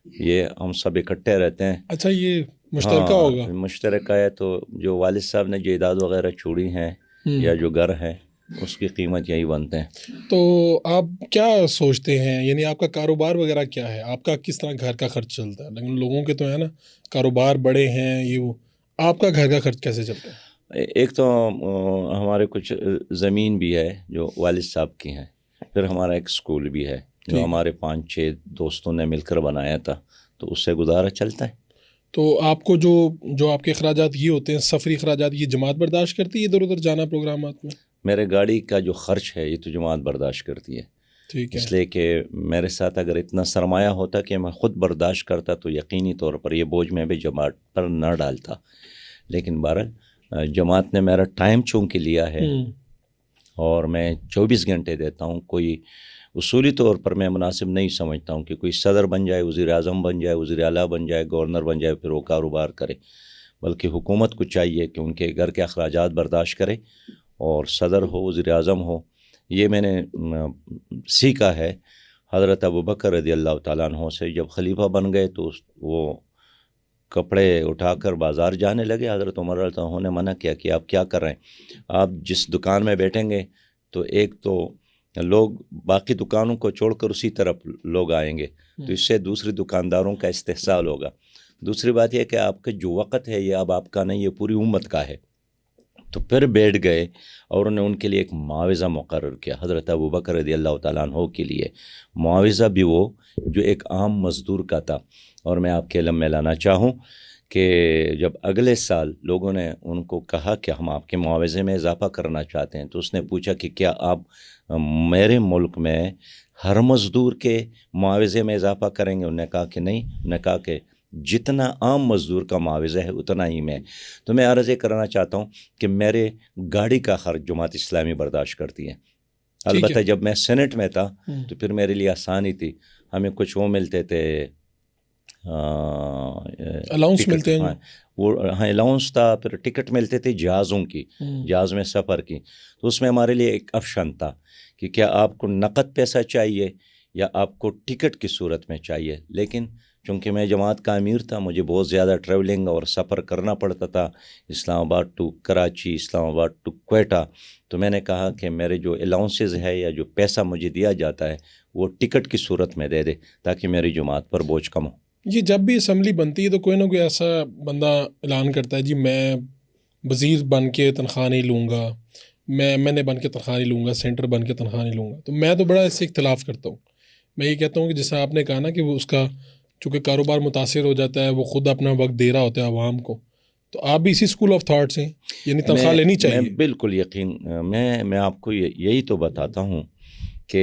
یہ ہم سب اکٹھے رہتے ہیں. اچھا، یہ مشترکہ ہوگا؟ مشترکہ ہے. تو جو والد صاحب نے جائیداد وغیرہ چھوڑی ہیں یا جو گھر ہیں اس کی قیمت یہی بنتے ہیں. تو آپ کیا سوچتے ہیں، یعنی آپ کا کاروبار وغیرہ کیا ہے، آپ کا کس طرح گھر کا خرچ چلتا ہے؟ لیکن لوگوں کے تو ہے نا کاروبار بڑے ہیں یہ وہ، آپ کا گھر کا خرچ کیسے چلتا ہے؟ ایک تو ہمارے کچھ زمین بھی ہے جو والد صاحب کی ہیں، پھر ہمارا ایک اسکول بھی ہے جو ہمارے 5-6 دوستوں نے مل کر بنایا تھا، تو اس سے گزارا چلتا ہے. تو آپ کو جو آپ کے اخراجات یہ ہوتے ہیں، سفری اخراجات، یہ جماعت برداشت کرتی ہے ادھر ادھر جانا پروگرامات میں؟ میرے گاڑی کا جو خرچ ہے یہ تو جماعت برداشت کرتی ہے. ٹھیک ہے. اس لیے کہ میرے ساتھ اگر اتنا سرمایہ ہوتا کہ میں خود برداشت کرتا تو یقینی طور پر یہ بوجھ میں بھی جماعت پر نہ ڈالتا. لیکن بہرحال جماعت نے میرا ٹائم چونکہ لیا ہے اور میں 24 گھنٹے دیتا ہوں. کوئی اصولی طور پر میں مناسب نہیں سمجھتا ہوں کہ کوئی صدر بن جائے، وزیر اعظم بن جائے، وزیر اعلیٰ بن جائے، گورنر بن جائے پھر وہ کاروبار کرے، بلکہ حکومت کو چاہیے کہ ان کے گھر کے اخراجات برداشت کرے. اور صدر ہو، وزیر اعظم ہو، یہ میں نے سیکھا ہے حضرت ابوبکر رضی اللہ تعالیٰ عنہ سے. جب خلیفہ بن گئے تو وہ کپڑے اٹھا کر بازار جانے لگے. حضرت عمر رضی اللہ عنہ نے منع کیا کہ آپ کیا کر رہے ہیں، آپ جس دکان میں بیٹھیں گے تو ایک تو لوگ باقی دکانوں کو چھوڑ کر اسی طرف لوگ آئیں گے، تو اس سے دوسری دکانداروں کا استحصال ہوگا. دوسری بات یہ کہ آپ کا جو وقت ہے یہ اب آپ کا نہیں، یہ پوری امت کا ہے. تو پھر بیٹھ گئے اور انہوں نے ان کے لیے ایک معاوضہ مقرر کیا حضرت ابوبکر رضی اللہ تعالیٰ عنہ کے لیے. معاوضہ بھی وہ جو ایک عام مزدور کا تھا. اور میں آپ کے علم میں لانا چاہوں کہ جب اگلے سال لوگوں نے ان کو کہا کہ ہم آپ کے معاوضے میں اضافہ کرنا چاہتے ہیں، تو اس نے پوچھا کہ کیا آپ میرے ملک میں ہر مزدور کے معاوضے میں اضافہ کریں گے؟ انہوں نے کہا کہ نہیں. انہوں نے کہا کہ جتنا عام مزدور کا معاوضہ ہے اتنا ہی میں. تو میں عرض یہ کرنا چاہتا ہوں کہ میرے گاڑی کا خرچ جماعت اسلامی برداشت کرتی ہے. البتہ جب میں سینٹ میں تھا تو پھر میرے لیے آسانی تھی، ہمیں کچھ وہ ملتے تھے الاؤنس ملتے ہیں، وہ ہاں الاؤنس تھا، پھر ٹکٹ ملتے تھے جہازوں کی، جہاز میں سفر کی. تو اس میں ہمارے لیے ایک آپشن تھا کہ کیا آپ کو نقد پیسہ چاہیے یا آپ کو ٹکٹ کی صورت میں چاہیے. لیکن چونکہ میں جماعت کا امیر تھا، مجھے بہت زیادہ ٹریولنگ اور سفر کرنا پڑتا تھا، اسلام آباد ٹو کراچی، اسلام آباد ٹو کوئٹہ. تو میں نے کہا کہ میرے جو الاؤنسز ہے یا جو پیسہ مجھے دیا جاتا ہے وہ ٹکٹ کی صورت میں دے دے تاکہ میری جماعت پر بوجھ کم ہو. یہ جب بھی اسمبلی بنتی ہے تو کوئی نہ کوئی ایسا بندہ اعلان کرتا ہے جی میں وزیر بن کے تنخواہ نہیں لوں گا، میں نے بن کے تنخواہ نہیں لوں گا، سینٹر بن کے تنخواہ نہیں لوں گا. تو میں تو بڑا اس سے اختلاف کرتا ہوں. میں یہ کہتا ہوں کہ جیسا آپ نے کہا نا کہ وہ اس کا چونکہ کاروبار متاثر ہو جاتا ہے، وہ خود اپنا وقت دے رہا ہوتا ہے عوام کو، تو آپ بھی اسی اسکول آف تھاٹس ہیں، یعنی تنخواہ لینی چاہیے. میں بالکل یقین، میں آپ کو یہی تو بتاتا ہوں کہ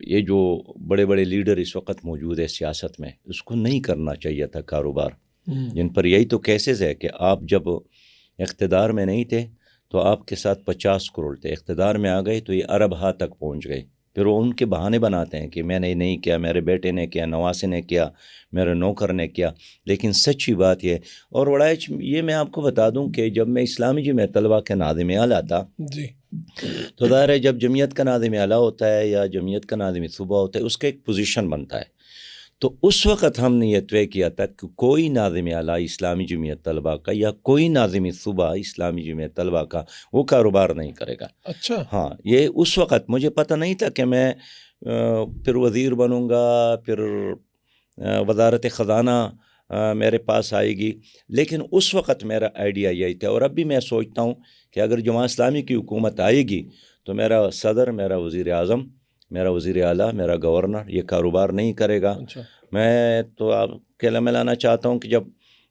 یہ جو بڑے بڑے لیڈر اس وقت موجود ہے سیاست میں، اس کو نہیں کرنا چاہیے تھا کاروبار. جن پر یہی تو کیسز ہے کہ آپ جب اقتدار میں نہیں تھے تو آپ کے ساتھ 50 کروڑ تھے، اقتدار میں آ گئے تو یہ ارب ہا تک پہنچ گئے. پھر وہ ان کے بہانے بناتے ہیں کہ میں نے نہیں کیا، میرے بیٹے نے کیا، نواسے نے کیا، میرے نوکر نے کیا. لیکن سچی بات یہ، اور وڑائچ یہ میں آپ کو بتا دوں کہ جب میں اسلامی جمعیت طلبہ کے ناظم اعلیٰ تھا جی، تو ظاہر ہے جب جمعیت کا ناظم اعلیٰ ہوتا ہے یا جمعیت کا ناظم صوبہ ہوتا ہے اس کا ایک پوزیشن بنتا ہے. تو اس وقت ہم نے یہ طے کیا تھا کہ کوئی ناظم اعلیٰ اسلامی جمعیت طلبہ کا یا کوئی ناظم صوبہ اسلامی جمعیت طلبہ کا وہ کاروبار نہیں کرے گا. اچھا. ہاں، یہ اس وقت مجھے پتہ نہیں تھا کہ میں پھر وزیر بنوں گا، پھر وزارت خزانہ میرے پاس آئے گی. لیکن اس وقت میرا آئیڈیا یہی تھا، اور اب بھی میں سوچتا ہوں کہ اگر جماعت اسلامی کی حکومت آئے گی تو میرا صدر، میرا وزیر اعظم، میرا وزیر اعلیٰ، میرا گورنر یہ کاروبار نہیں کرے گا. میں تو آپ کے علم میں لانا چاہتا ہوں کہ جب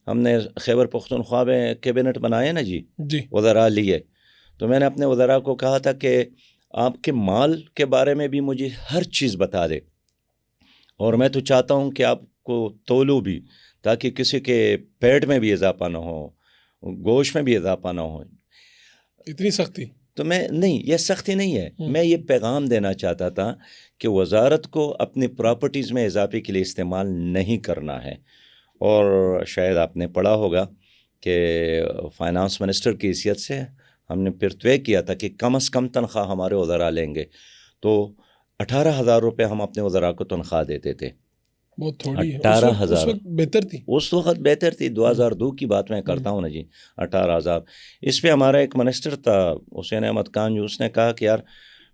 ہم نے خیبر پختونخوا میں کیبنٹ بنائے نا جی، وزراء لیے، تو میں نے اپنے وزراء کو کہا تھا کہ آپ کے مال کے بارے میں بھی مجھے ہر چیز بتا دے، اور میں تو چاہتا ہوں کہ آپ کو تولو بھی تاکہ کسی کے پیٹ میں بھی اضافہ نہ ہو، گوشت میں بھی اضافہ نہ ہو. اتنی سختی؟ تو میں نہیں، یہ سختی نہیں ہے، میں یہ پیغام دینا چاہتا تھا کہ وزارت کو اپنی پراپرٹیز میں اضافے کے لیے استعمال نہیں کرنا ہے. اور شاید آپ نے پڑھا ہوگا کہ فائنانس منسٹر کی حیثیت سے ہم نے پھر طے کیا تھا کہ کم از کم تنخواہ ہمارے وزراء لیں گے، تو 18,000 روپے ہم اپنے وزراء کو تنخواہ دیتے تھے. بہت تھوڑی ہے. 18,000 اس وقت بہتر تھی. اس وقت بہتر تھی. 2002 کی بات میں کرتا ہوں نا جی. 18,000. اس پہ ہمارا ایک منسٹر تھا حسین احمد خان جو، اس نے کہا کہ یار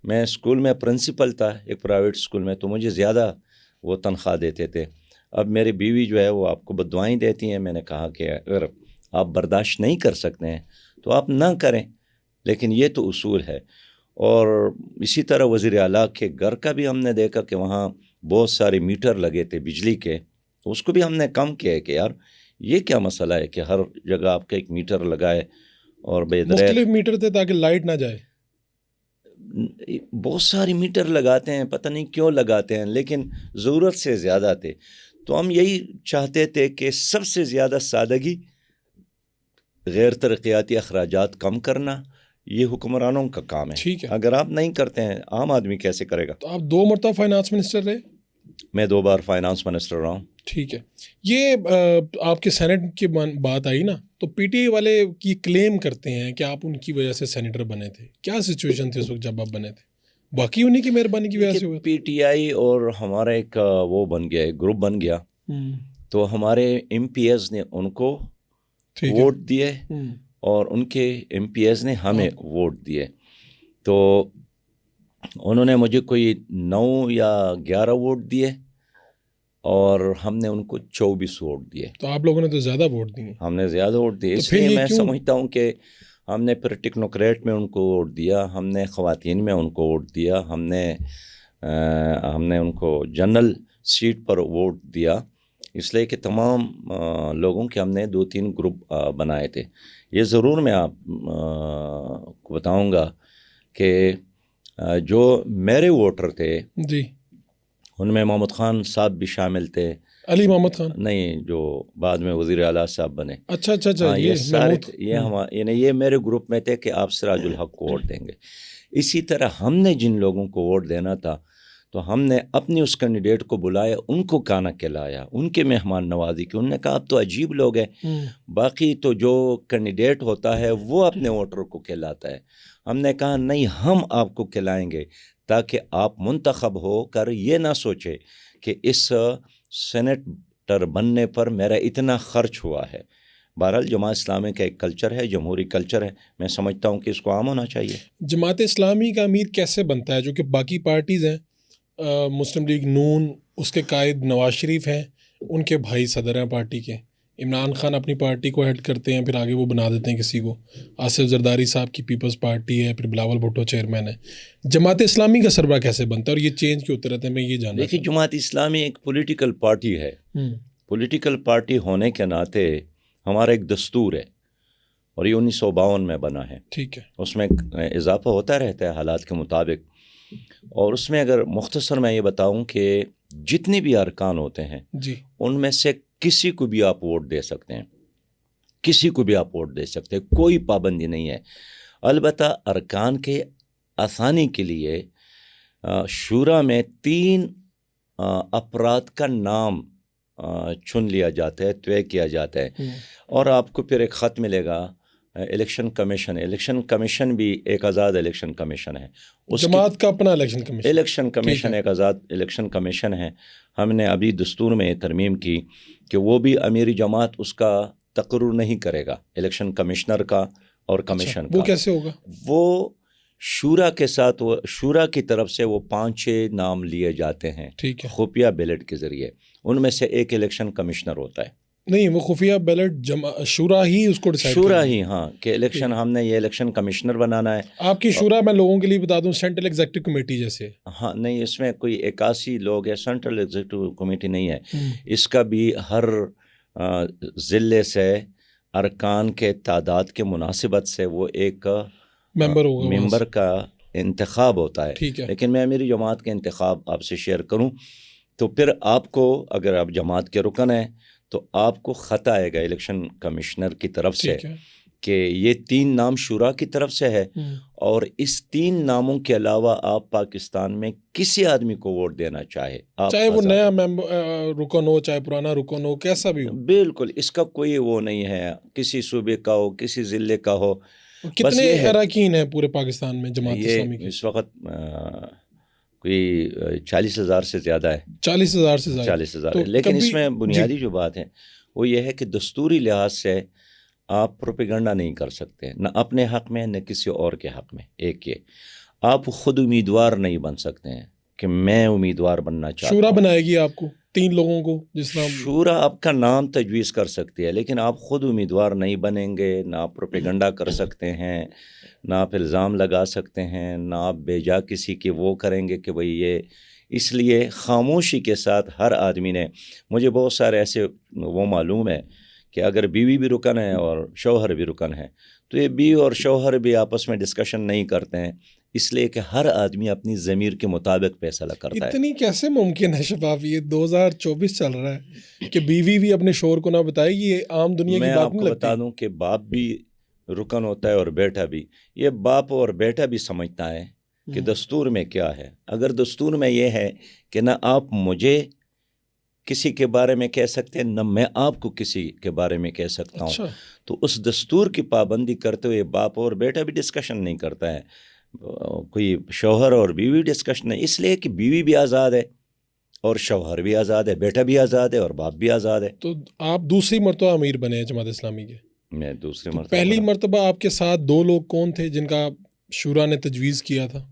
میں اسکول میں پرنسپل تھا ایک پرائیویٹ اسکول میں، تو مجھے زیادہ وہ تنخواہ دیتے تھے. اب میری بیوی جو ہے وہ آپ کو بددعائیں دیتی ہیں. میں نے کہا کہ اگر آپ برداشت نہیں کر سکتے ہیں تو آپ نہ کریں، لیکن یہ تو اصول ہے. اور اسی طرح وزیر اعلیٰ کے گھر کا بھی ہم نے دیکھا کہ وہاں بہت سارے میٹر لگے تھے بجلی کے، اس کو بھی ہم نے کم کیا ہے کہ یار یہ کیا مسئلہ ہے کہ ہر جگہ آپ کا ایک میٹر لگائے اور بے دریغ مختلف میٹر تھے تاکہ لائٹ نہ جائے. بہت ساری میٹر لگاتے ہیں، پتہ نہیں کیوں لگاتے ہیں، لیکن ضرورت سے زیادہ تھے. تو ہم یہی چاہتے تھے کہ سب سے زیادہ سادگی، غیر ترقیاتی اخراجات کم کرنا، یہ حکمرانوں کا کام ہے. ٹھیک ہے. اگر آپ نہیں کرتے ہیں عام آدمی کیسے کرے گا؟ تو آپ 2 مرتبہ فائنانس منسٹر رہے. میں 2 بار فائنانس منسٹر رہا ہوں. ٹھیک ہے. یہ آپ کے سینٹ کی بات آئی نا، تو پی ٹی آئی والے کی کلیم کرتے ہیں کہ آپ ان کی وجہ سے سینیٹر بنے تھے. کیا سچویشن تھی اس وقت جب آپ بنے تھے؟ باقی انہیں کی مہربانی کی وجہ سے ہوئے؟ پی ٹی آئی اور ہمارا ایک وہ بن گیا، ایک گروپ بن گیا، تو ہمارے ایم پی ایز نے ان کو ووٹ دیے اور ان کے ایم پی ایز نے ہمیں ووٹ دیے. تو انہوں نے مجھے کوئی 9 یا 11 ووٹ دیے اور ہم نے ان کو 24 ووٹ دیے. تو آپ لوگوں نے تو زیادہ ووٹ دیے. ہم نے زیادہ ووٹ دیے. اس لیے میں سمجھتا ہوں کہ ہم نے پھر ٹیکنوکریٹ میں ان کو ووٹ دیا، ہم نے خواتین میں ان کو ووٹ دیا، ہم نے ان کو جنرل سیٹ پر ووٹ دیا. اس لیے کہ تمام لوگوں کے ہم نے 2-3 گروپ بنائے تھے. یہ ضرور میں آپ کو بتاؤں گا کہ جو میرے ووٹر تھے جی، ان میں محمد خان صاحب بھی شامل تھے. علی محمد خان نہیں، جو بعد میں وزیر اعلیٰ صاحب بنے. اچھا یہ سارے یہ میرے گروپ میں تھے کہ آپ سراج الحق کو ووٹ دیں گے. اسی طرح ہم نے جن لوگوں کو ووٹ دینا تھا تو ہم نے اپنی اس کینڈیڈیٹ کو بلایا، ان کو کھانا کھلایا، ان کے مہمان نوازی کی. انہوں نے کہا آپ تو عجیب لوگ ہیں، باقی تو جو کینڈیڈیٹ ہوتا ہے وہ اپنے ووٹر کو کھلاتا ہے. ہم نے کہا نہیں، ہم آپ کو کھلائیں گے تاکہ آپ منتخب ہو کر یہ نہ سوچے کہ اس سینیٹر بننے پر میرا اتنا خرچ ہوا ہے. بہرحال جماعت اسلامی کا ایک کلچر ہے، جمہوری کلچر ہے، میں سمجھتا ہوں کہ اس کو عام ہونا چاہیے. جماعت اسلامی کا امیر کیسے بنتا ہے جو کہ باقی پارٹیز ہیں؟ مسلم لیگ نون، اس کے قائد نواز شریف ہیں، ان کے بھائی صدر ہیں پارٹی کے. عمران خان اپنی پارٹی کو ہیڈ کرتے ہیں، پھر آگے وہ بنا دیتے ہیں کسی کو. آصف زرداری صاحب کی پیپلز پارٹی ہے، پھر بلاول بھٹو چیئرمین ہے. جماعت اسلامی کا سربراہ کیسے بنتا ہے اور یہ چینج کیوں ہوتے رہتے ہیں؟ میں یہ جاننا. دیکھیے، جماعت اسلامی ایک پولیٹیکل پارٹی ہے. پولیٹیکل پارٹی ہونے کے ناطے ہمارا ایک دستور ہے اور یہ 1952 میں بنا ہے. ٹھیک ہے. اس میں اضافہ ہوتا رہتا ہے حالات کے مطابق. اور اس میں اگر مختصر میں یہ بتاؤں کہ جتنے بھی ارکان ہوتے ہیں جی، ان میں سے کسی کو بھی آپ ووٹ دے سکتے ہیں، کسی کو بھی آپ ووٹ دے سکتے ہیں، کوئی پابندی نہیں ہے. البتہ ارکان کے آسانی کے لیے شورا میں 3 افراد کا نام چن لیا جاتا ہے، طے کیا جاتا ہے. اور آپ کو پھر ایک خط ملے گا الیکشن کمیشن بھی ایک آزاد الیکشن کمیشن ہے. جماعت کا اپنا الیکشن کمیشن ایک آزاد الیکشن کمیشن ہے. ہم نے ابھی دستور میں ترمیم کی کہ وہ بھی امیر جماعت اس کا تقرر نہیں کرے گا، الیکشن کمشنر کا اور کمیشن کا. وہ کیسے ہوگا؟ وہ شورا کے ساتھ، وہ شورا کی طرف سے وہ 5-6 نام لیے جاتے ہیں خفیہ بیلٹ کے ذریعے. ان میں سے ایک الیکشن کمشنر ہوتا ہے. نہیں، وہ خفیہ بیلٹ شورا ہی اس کو ڈیسائیڈ شورا ہی، ہاں، کہ الیکشن ہم نے یہ الیکشن کمشنر بنانا ہے. آپ کی شورا میں لوگوں کے لیے بتا دوں سینٹرل ایگزیکٹو کمیٹی جیسے. ہاں، نہیں، اس میں کوئی 81 لوگ ہیں، سینٹرل ایگزیکٹو کمیٹی نہیں ہے. اس کا بھی ہر ضلع سے ارکان کے تعداد کے مناسبت سے وہ ایک ممبر کا انتخاب ہوتا ہے. لیکن میں میری جماعت کے انتخاب آپ سے شیئر کروں تو پھر آپ کو، اگر آپ جماعت کے رکن ہیں تو آپ کو خط آئے گا الیکشن کمشنر کی طرف سے کہ یہ 3 نام شورا کی طرف سے ہے اور اس 3 ناموں کے علاوہ آپ پاکستان میں کسی آدمی کو ووٹ دینا چاہے وہ نیا رکن ہو چاہے پرانا رکن ہو، کیسا بھی ہو. بالکل، اس کا کوئی وہ نہیں ہے، کسی صوبے کا ہو، کسی ضلع کا ہو. کتنے اراکین ہیں پورے پاکستان میں جماعت اسلامی کے؟ اس وقت کوئی 40,000 سے زیادہ ہے. 40,000 سے زیادہ. 40,000 تو ہے. لیکن اس کبھی میں بنیادی جو بات ہے وہ یہ ہے کہ دستوری لحاظ سے آپ پروپیگنڈا نہیں کر سکتے، نہ اپنے حق میں نہ کسی اور کے حق میں. ایک یہ آپ خود امیدوار نہیں بن سکتے ہیں کہ میں امیدوار بننا چاہتا ہوں. شورا بنائے گی آپ کو 3 لوگوں کو جس طرح شورا آپ کا نام تجویز کر سکتی ہے، لیکن آپ خود امیدوار نہیں بنیں گے. نہ آپ پروپیگنڈا کر سکتے ہیں، نہ آپ الزام لگا سکتے ہیں، نہ آپ بے جا کسی کے وہ کریں گے کہ بھئی یہ. اس لیے خاموشی کے ساتھ ہر آدمی نے، مجھے بہت سارے ایسے وہ معلوم ہے کہ اگر بیوی بھی رکن ہے اور شوہر بھی رکن ہے تو یہ بیوی اور شوہر بھی آپس میں ڈسکشن نہیں کرتے ہیں، اس لیے کہ ہر آدمی اپنی ضمیر کے مطابق فیصلہ کرتا ہے. اتنی کیسے ممکن ہے شفاف؟ یہ 2024 چل رہا ہے کہ بیوی بھی اپنے شوہر کو نہ بتائے گی، یہ عام دنیا میں کی بات آپ نہیں کو لگتی. بتا دوں کہ باپ بھی رکن ہوتا ہے اور بیٹا بھی. یہ باپ اور بیٹا بھی سمجھتا ہے کہ دستور میں کیا ہے. اگر دستور میں یہ ہے کہ نہ آپ مجھے کسی کے بارے میں کہہ سکتے ہیں نہ میں آپ کو کسی کے بارے میں کہہ سکتا ہوں، اچھا، تو اس دستور کی پابندی کرتے ہوئے باپ اور بیٹا بھی ڈسکشن نہیں کرتا ہے. کوئی شوہر اور بیوی ڈسکشن نہیں، اس لیے کہ بیوی بھی آزاد ہے اور شوہر بھی آزاد ہے، بیٹا بھی آزاد ہے اور باپ بھی آزاد ہے. تو آپ دوسری مرتبہ امیر بنے ہیں جماعت اسلامی کے. میں دوسری تو مرتبہ پہلی بنا. مرتبہ آپ کے ساتھ 2 لوگ کون تھے جن کا شورا نے تجویز کیا تھا؟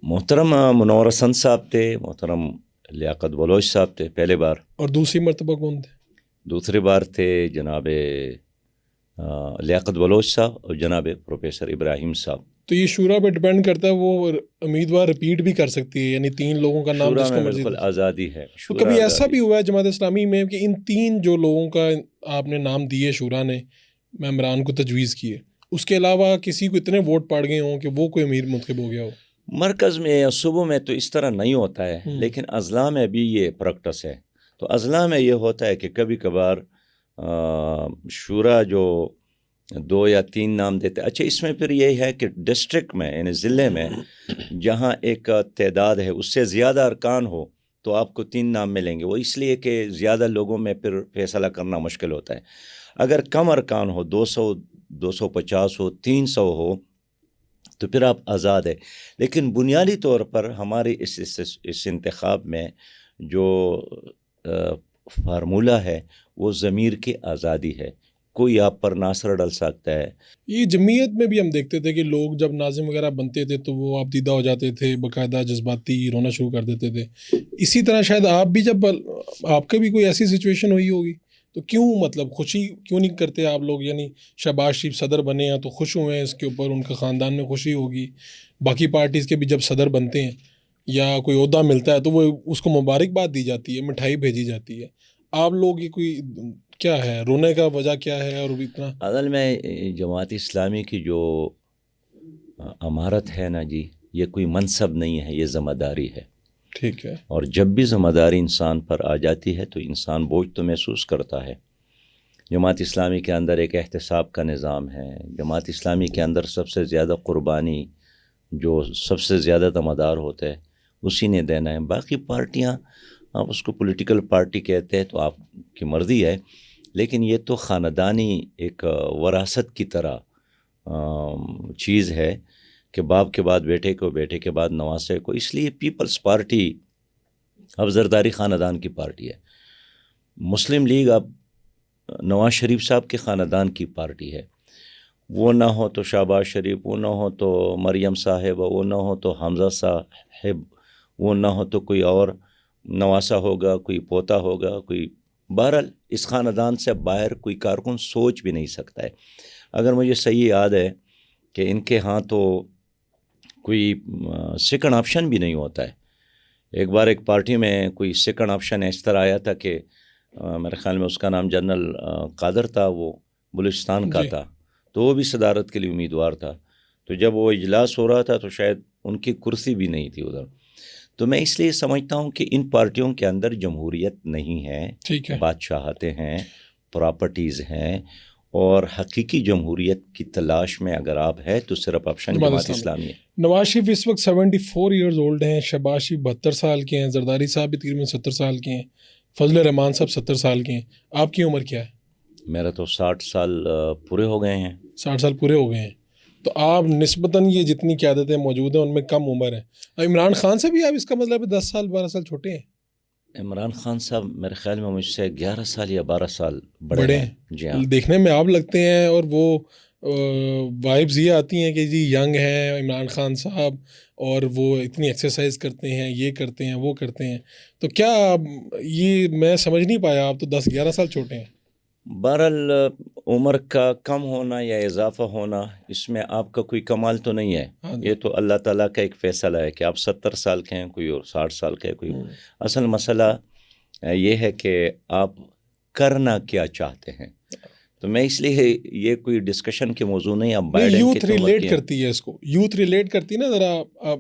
محترم منور حسن صاحب تھے، محترم لیاقت بلوچ صاحب تھے پہلے بار. اور دوسری مرتبہ کون تھے؟ دوسری بار تھے جناب لیاقت بلوچ صاحب اور جناب پروفیسر ابراہیم صاحب. تو یہ شورا پہ ڈیپینڈ کرتا ہے، وہ امیدوار ریپیٹ بھی کر سکتی ہے، یعنی 3 لوگوں کا نام شورا جس میں کو مرضی بالکل دے. آزادی ہے. تو شورا کبھی ایسا آزادی. بھی ہوا ہے جماعت اسلامی میں کہ ان 3 جو لوگوں کا آپ نے نام دیے شورا نے ممبران کو تجویز کیے، اس کے علاوہ کسی کو اتنے ووٹ پڑ گئے ہوں کہ وہ کوئی امیر منتخب ہو گیا ہو؟ مرکز میں یا صوبوں میں تو اس طرح نہیں ہوتا ہے، لیکن اضلاع میں بھی یہ پریکٹس ہے. تو اضلاع میں یہ ہوتا ہے کہ کبھی کبھار شورا جو 2 یا 3 نام دیتے. اچھا، اس میں پھر یہ ہے کہ ڈسٹرکٹ میں یعنی ضلع میں جہاں ایک تعداد ہے اس سے زیادہ ارکان ہو تو آپ کو 3 نام ملیں گے. وہ اس لیے کہ زیادہ لوگوں میں پھر فیصلہ کرنا مشکل ہوتا ہے. اگر کم ارکان ہو، 200 250 ہو، 300 ہو تو پھر آپ آزاد ہے. لیکن بنیادی طور پر ہمارے اس انتخاب میں جو فارمولہ ہے وہ ضمیر کی آزادی ہے. کوئی آپ پر ناصر ڈل سکتا ہے. یہ جمعیت میں بھی ہم دیکھتے تھے کہ لوگ جب ناظم وغیرہ بنتے تھے تو وہ آپ دیدہ ہو جاتے تھے، باقاعدہ جذباتی رونا شروع کر دیتے تھے. اسی طرح شاید آپ بھی جب آپ کا بھی کوئی ایسی سچویشن ہوئی ہوگی تو کیوں، مطلب خوشی کیوں نہیں کرتے آپ لوگ؟ یعنی شہباز شریف صدر بنے ہیں تو خوش ہوئے ہیں، اس کے اوپر ان کا خاندان میں خوشی ہوگی. باقی پارٹیز کے بھی جب صدر بنتے ہیں یا کوئی عہدہ ملتا ہے تو وہ اس کو مبارکباد دی جاتی ہے، مٹھائی بھیجی جاتی ہے. آپ لوگ یہ کوئی کیا ہے، رونے کا وجہ کیا ہے؟ اور اتنا اصل میں جماعت اسلامی کی جو امارت ہے نا جی، یہ کوئی منصب نہیں ہے، یہ ذمہ داری ہے. ٹھیک ہے. اور جب بھی ذمہ داری انسان پر آ جاتی ہے تو انسان بوجھ تو محسوس کرتا ہے. جماعت اسلامی کے اندر ایک احتساب کا نظام ہے. جماعت اسلامی کے اندر سب سے زیادہ قربانی جو سب سے زیادہ ذمہ دار ہوتا ہے اسی نے دینا ہے. باقی پارٹیاں آپ اس کو پولیٹیکل پارٹی کہتے ہیں تو آپ کی مرضی ہے، لیکن یہ تو خاندانی ایک وراثت کی طرح چیز ہے کہ باپ کے بعد بیٹے کو، بیٹے کے بعد نواسے کو. اس لیے پیپلز پارٹی اب زرداری خاندان کی پارٹی ہے. مسلم لیگ اب نواز شریف صاحب کے خاندان کی پارٹی ہے. وہ نہ ہو تو شہباز شریف، وہ نہ ہو تو مریم صاحب، وہ نہ ہو تو حمزہ صاحب، وہ نہ ہو تو کوئی اور نواسا ہوگا، کوئی پوتا ہوگا، کوئی. بہرحال اس خاندان سے باہر کوئی کارکن سوچ بھی نہیں سکتا ہے. اگر مجھے صحیح یاد ہے کہ ان کے ہاں تو کوئی سیکنڈ آپشن بھی نہیں ہوتا ہے. ایک بار ایک پارٹی میں کوئی سیکنڈ آپشن اس طرح آیا تھا کہ میرے خیال میں اس کا نام جنرل قادر تھا، وہ بلوچستان کا تھا، تو وہ بھی صدارت کے لیے امیدوار تھا. تو جب وہ اجلاس ہو رہا تھا تو شاید ان کی کرسی بھی نہیں تھی ادھر. تو میں اس لیے سمجھتا ہوں کہ ان پارٹیوں کے اندر جمہوریت نہیں ہے. ٹھیک ہے. بادشاہتیں ہیں، پراپرٹیز ہیں، اور حقیقی جمہوریت کی تلاش میں اگر آپ ہے تو صرف آپشن جماعت اسلامی ہے. نواز شریف اس وقت 74 ایئرز اولڈ ہیں، شہباز شریف 72 سال کے ہیں، زرداری صاحب بھی تقریباً 70 سال کے ہیں، فضل الرحمان صاحب 70 سال کے ہیں. آپ کی عمر کیا ہے؟ میرا تو 60 سال پورے ہو گئے ہیں. 60 سال پورے ہو گئے ہیں. تو آپ نسبتاً یہ جتنی قیادتیں موجود ہیں ان میں کم عمر ہیں. عمران خان سے بھی آپ اس کا مطلب 10 سال 12 سال چھوٹے ہیں؟ عمران خان صاحب میرے خیال میں مجھ سے 11 سال یا 12 سال بڑے بڑے ہیں. ہیں. جی ہاں. دیکھنے میں آپ لگتے ہیں اور وہ وائبز یہ آتی ہیں کہ جی ینگ ہیں عمران خان صاحب اور وہ اتنی ایکسرسائز کرتے ہیں، یہ کرتے ہیں، وہ کرتے ہیں. تو کیا یہ میں سمجھ نہیں پایا، آپ تو 10 11 سال چھوٹے ہیں. بہرحال عمر کا کم ہونا یا اضافہ ہونا اس میں آپ کا کوئی کمال تو نہیں ہے. ہاں جی. یہ تو اللہ تعالیٰ کا ایک فیصلہ ہے کہ آپ 70 سال کے ہیں، کوئی اور 60 سال کے ہے کوئی. اصل مسئلہ یہ ہے کہ آپ کرنا کیا چاہتے ہیں. تو میں اس لیے یہ کوئی ڈسکشن کے موضوع نہیں. اب بائیڈن یوتھ کتنی عمر ریلیٹ کی ہیں؟ کرتی ہے اس کو، یوتھ ریلیٹ کرتی ہے نا ذرا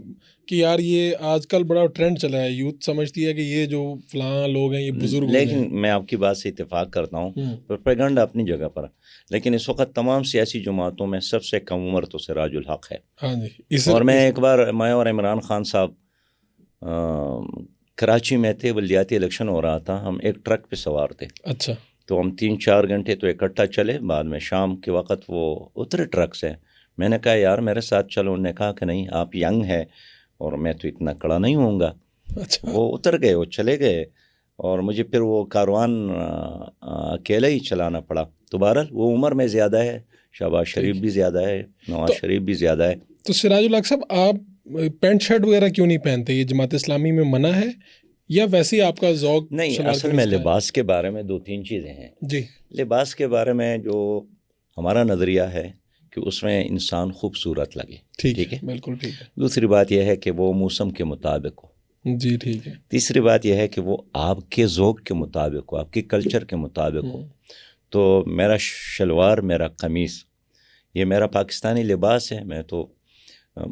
کہ یار یہ آج کل بڑا ٹرینڈ چلا ہے، یوتھ سمجھتی ہے کہ یہ جو فلاں لوگ ہیں یہ بزرگ ہو گئے ہیں. لیکن میں آپ کی بات سے اتفاق کرتا ہوں، پروپیگنڈا اپنی جگہ پر. لیکن اس وقت تمام سیاسی جماعتوں میں سب سے کم عمر تو سراج الحق ہے. ہاں جی. اور میں ایک بار میں اور عمران خان صاحب کراچی میں تھے، بلدیاتی الیکشن ہو رہا تھا. ہم ایک ٹرک پہ سوار تھے. اچھا. تو ہم 3-4 گھنٹے تو اکٹھا چلے. بعد میں شام کے وقت وہ اترے ٹرک سے. میں نے کہا یار میرے ساتھ چلو. انہوں نے کہا کہ نہیں آپ ینگ ہے اور میں تو اتنا کڑا نہیں ہوں گا. اچھا. وہ اتر گئے، وہ چلے گئے اور مجھے پھر وہ کاروان اکیلا ہی چلانا پڑا. تو بہرحال وہ عمر میں زیادہ ہے، شہباز شریف بھی زیادہ ہے، نواز شریف بھی زیادہ ہے. تو سراج الحق صاحب آپ پینٹ شرٹ وغیرہ کیوں نہیں پہنتے؟ یہ جماعت اسلامی میں منع ہے یا ویسے ہی آپ کا ذوق؟ نہیں، اصل میں لباس کے بارے میں 2-3 چیزیں ہیں. جی. لباس کے بارے میں جو ہمارا نظریہ ہے کہ اس میں انسان خوبصورت لگے. ٹھیک ہے، بالکل ٹھیک ہے. دوسری بات یہ ہے کہ وہ موسم کے مطابق ہو. جی ٹھیک ہے. تیسری بات یہ ہے کہ وہ آپ کے ذوق کے مطابق ہو، آپ کے کلچر کے مطابق ہو. تو میرا شلوار، میرا قمیص، یہ میرا پاکستانی لباس ہے. میں تو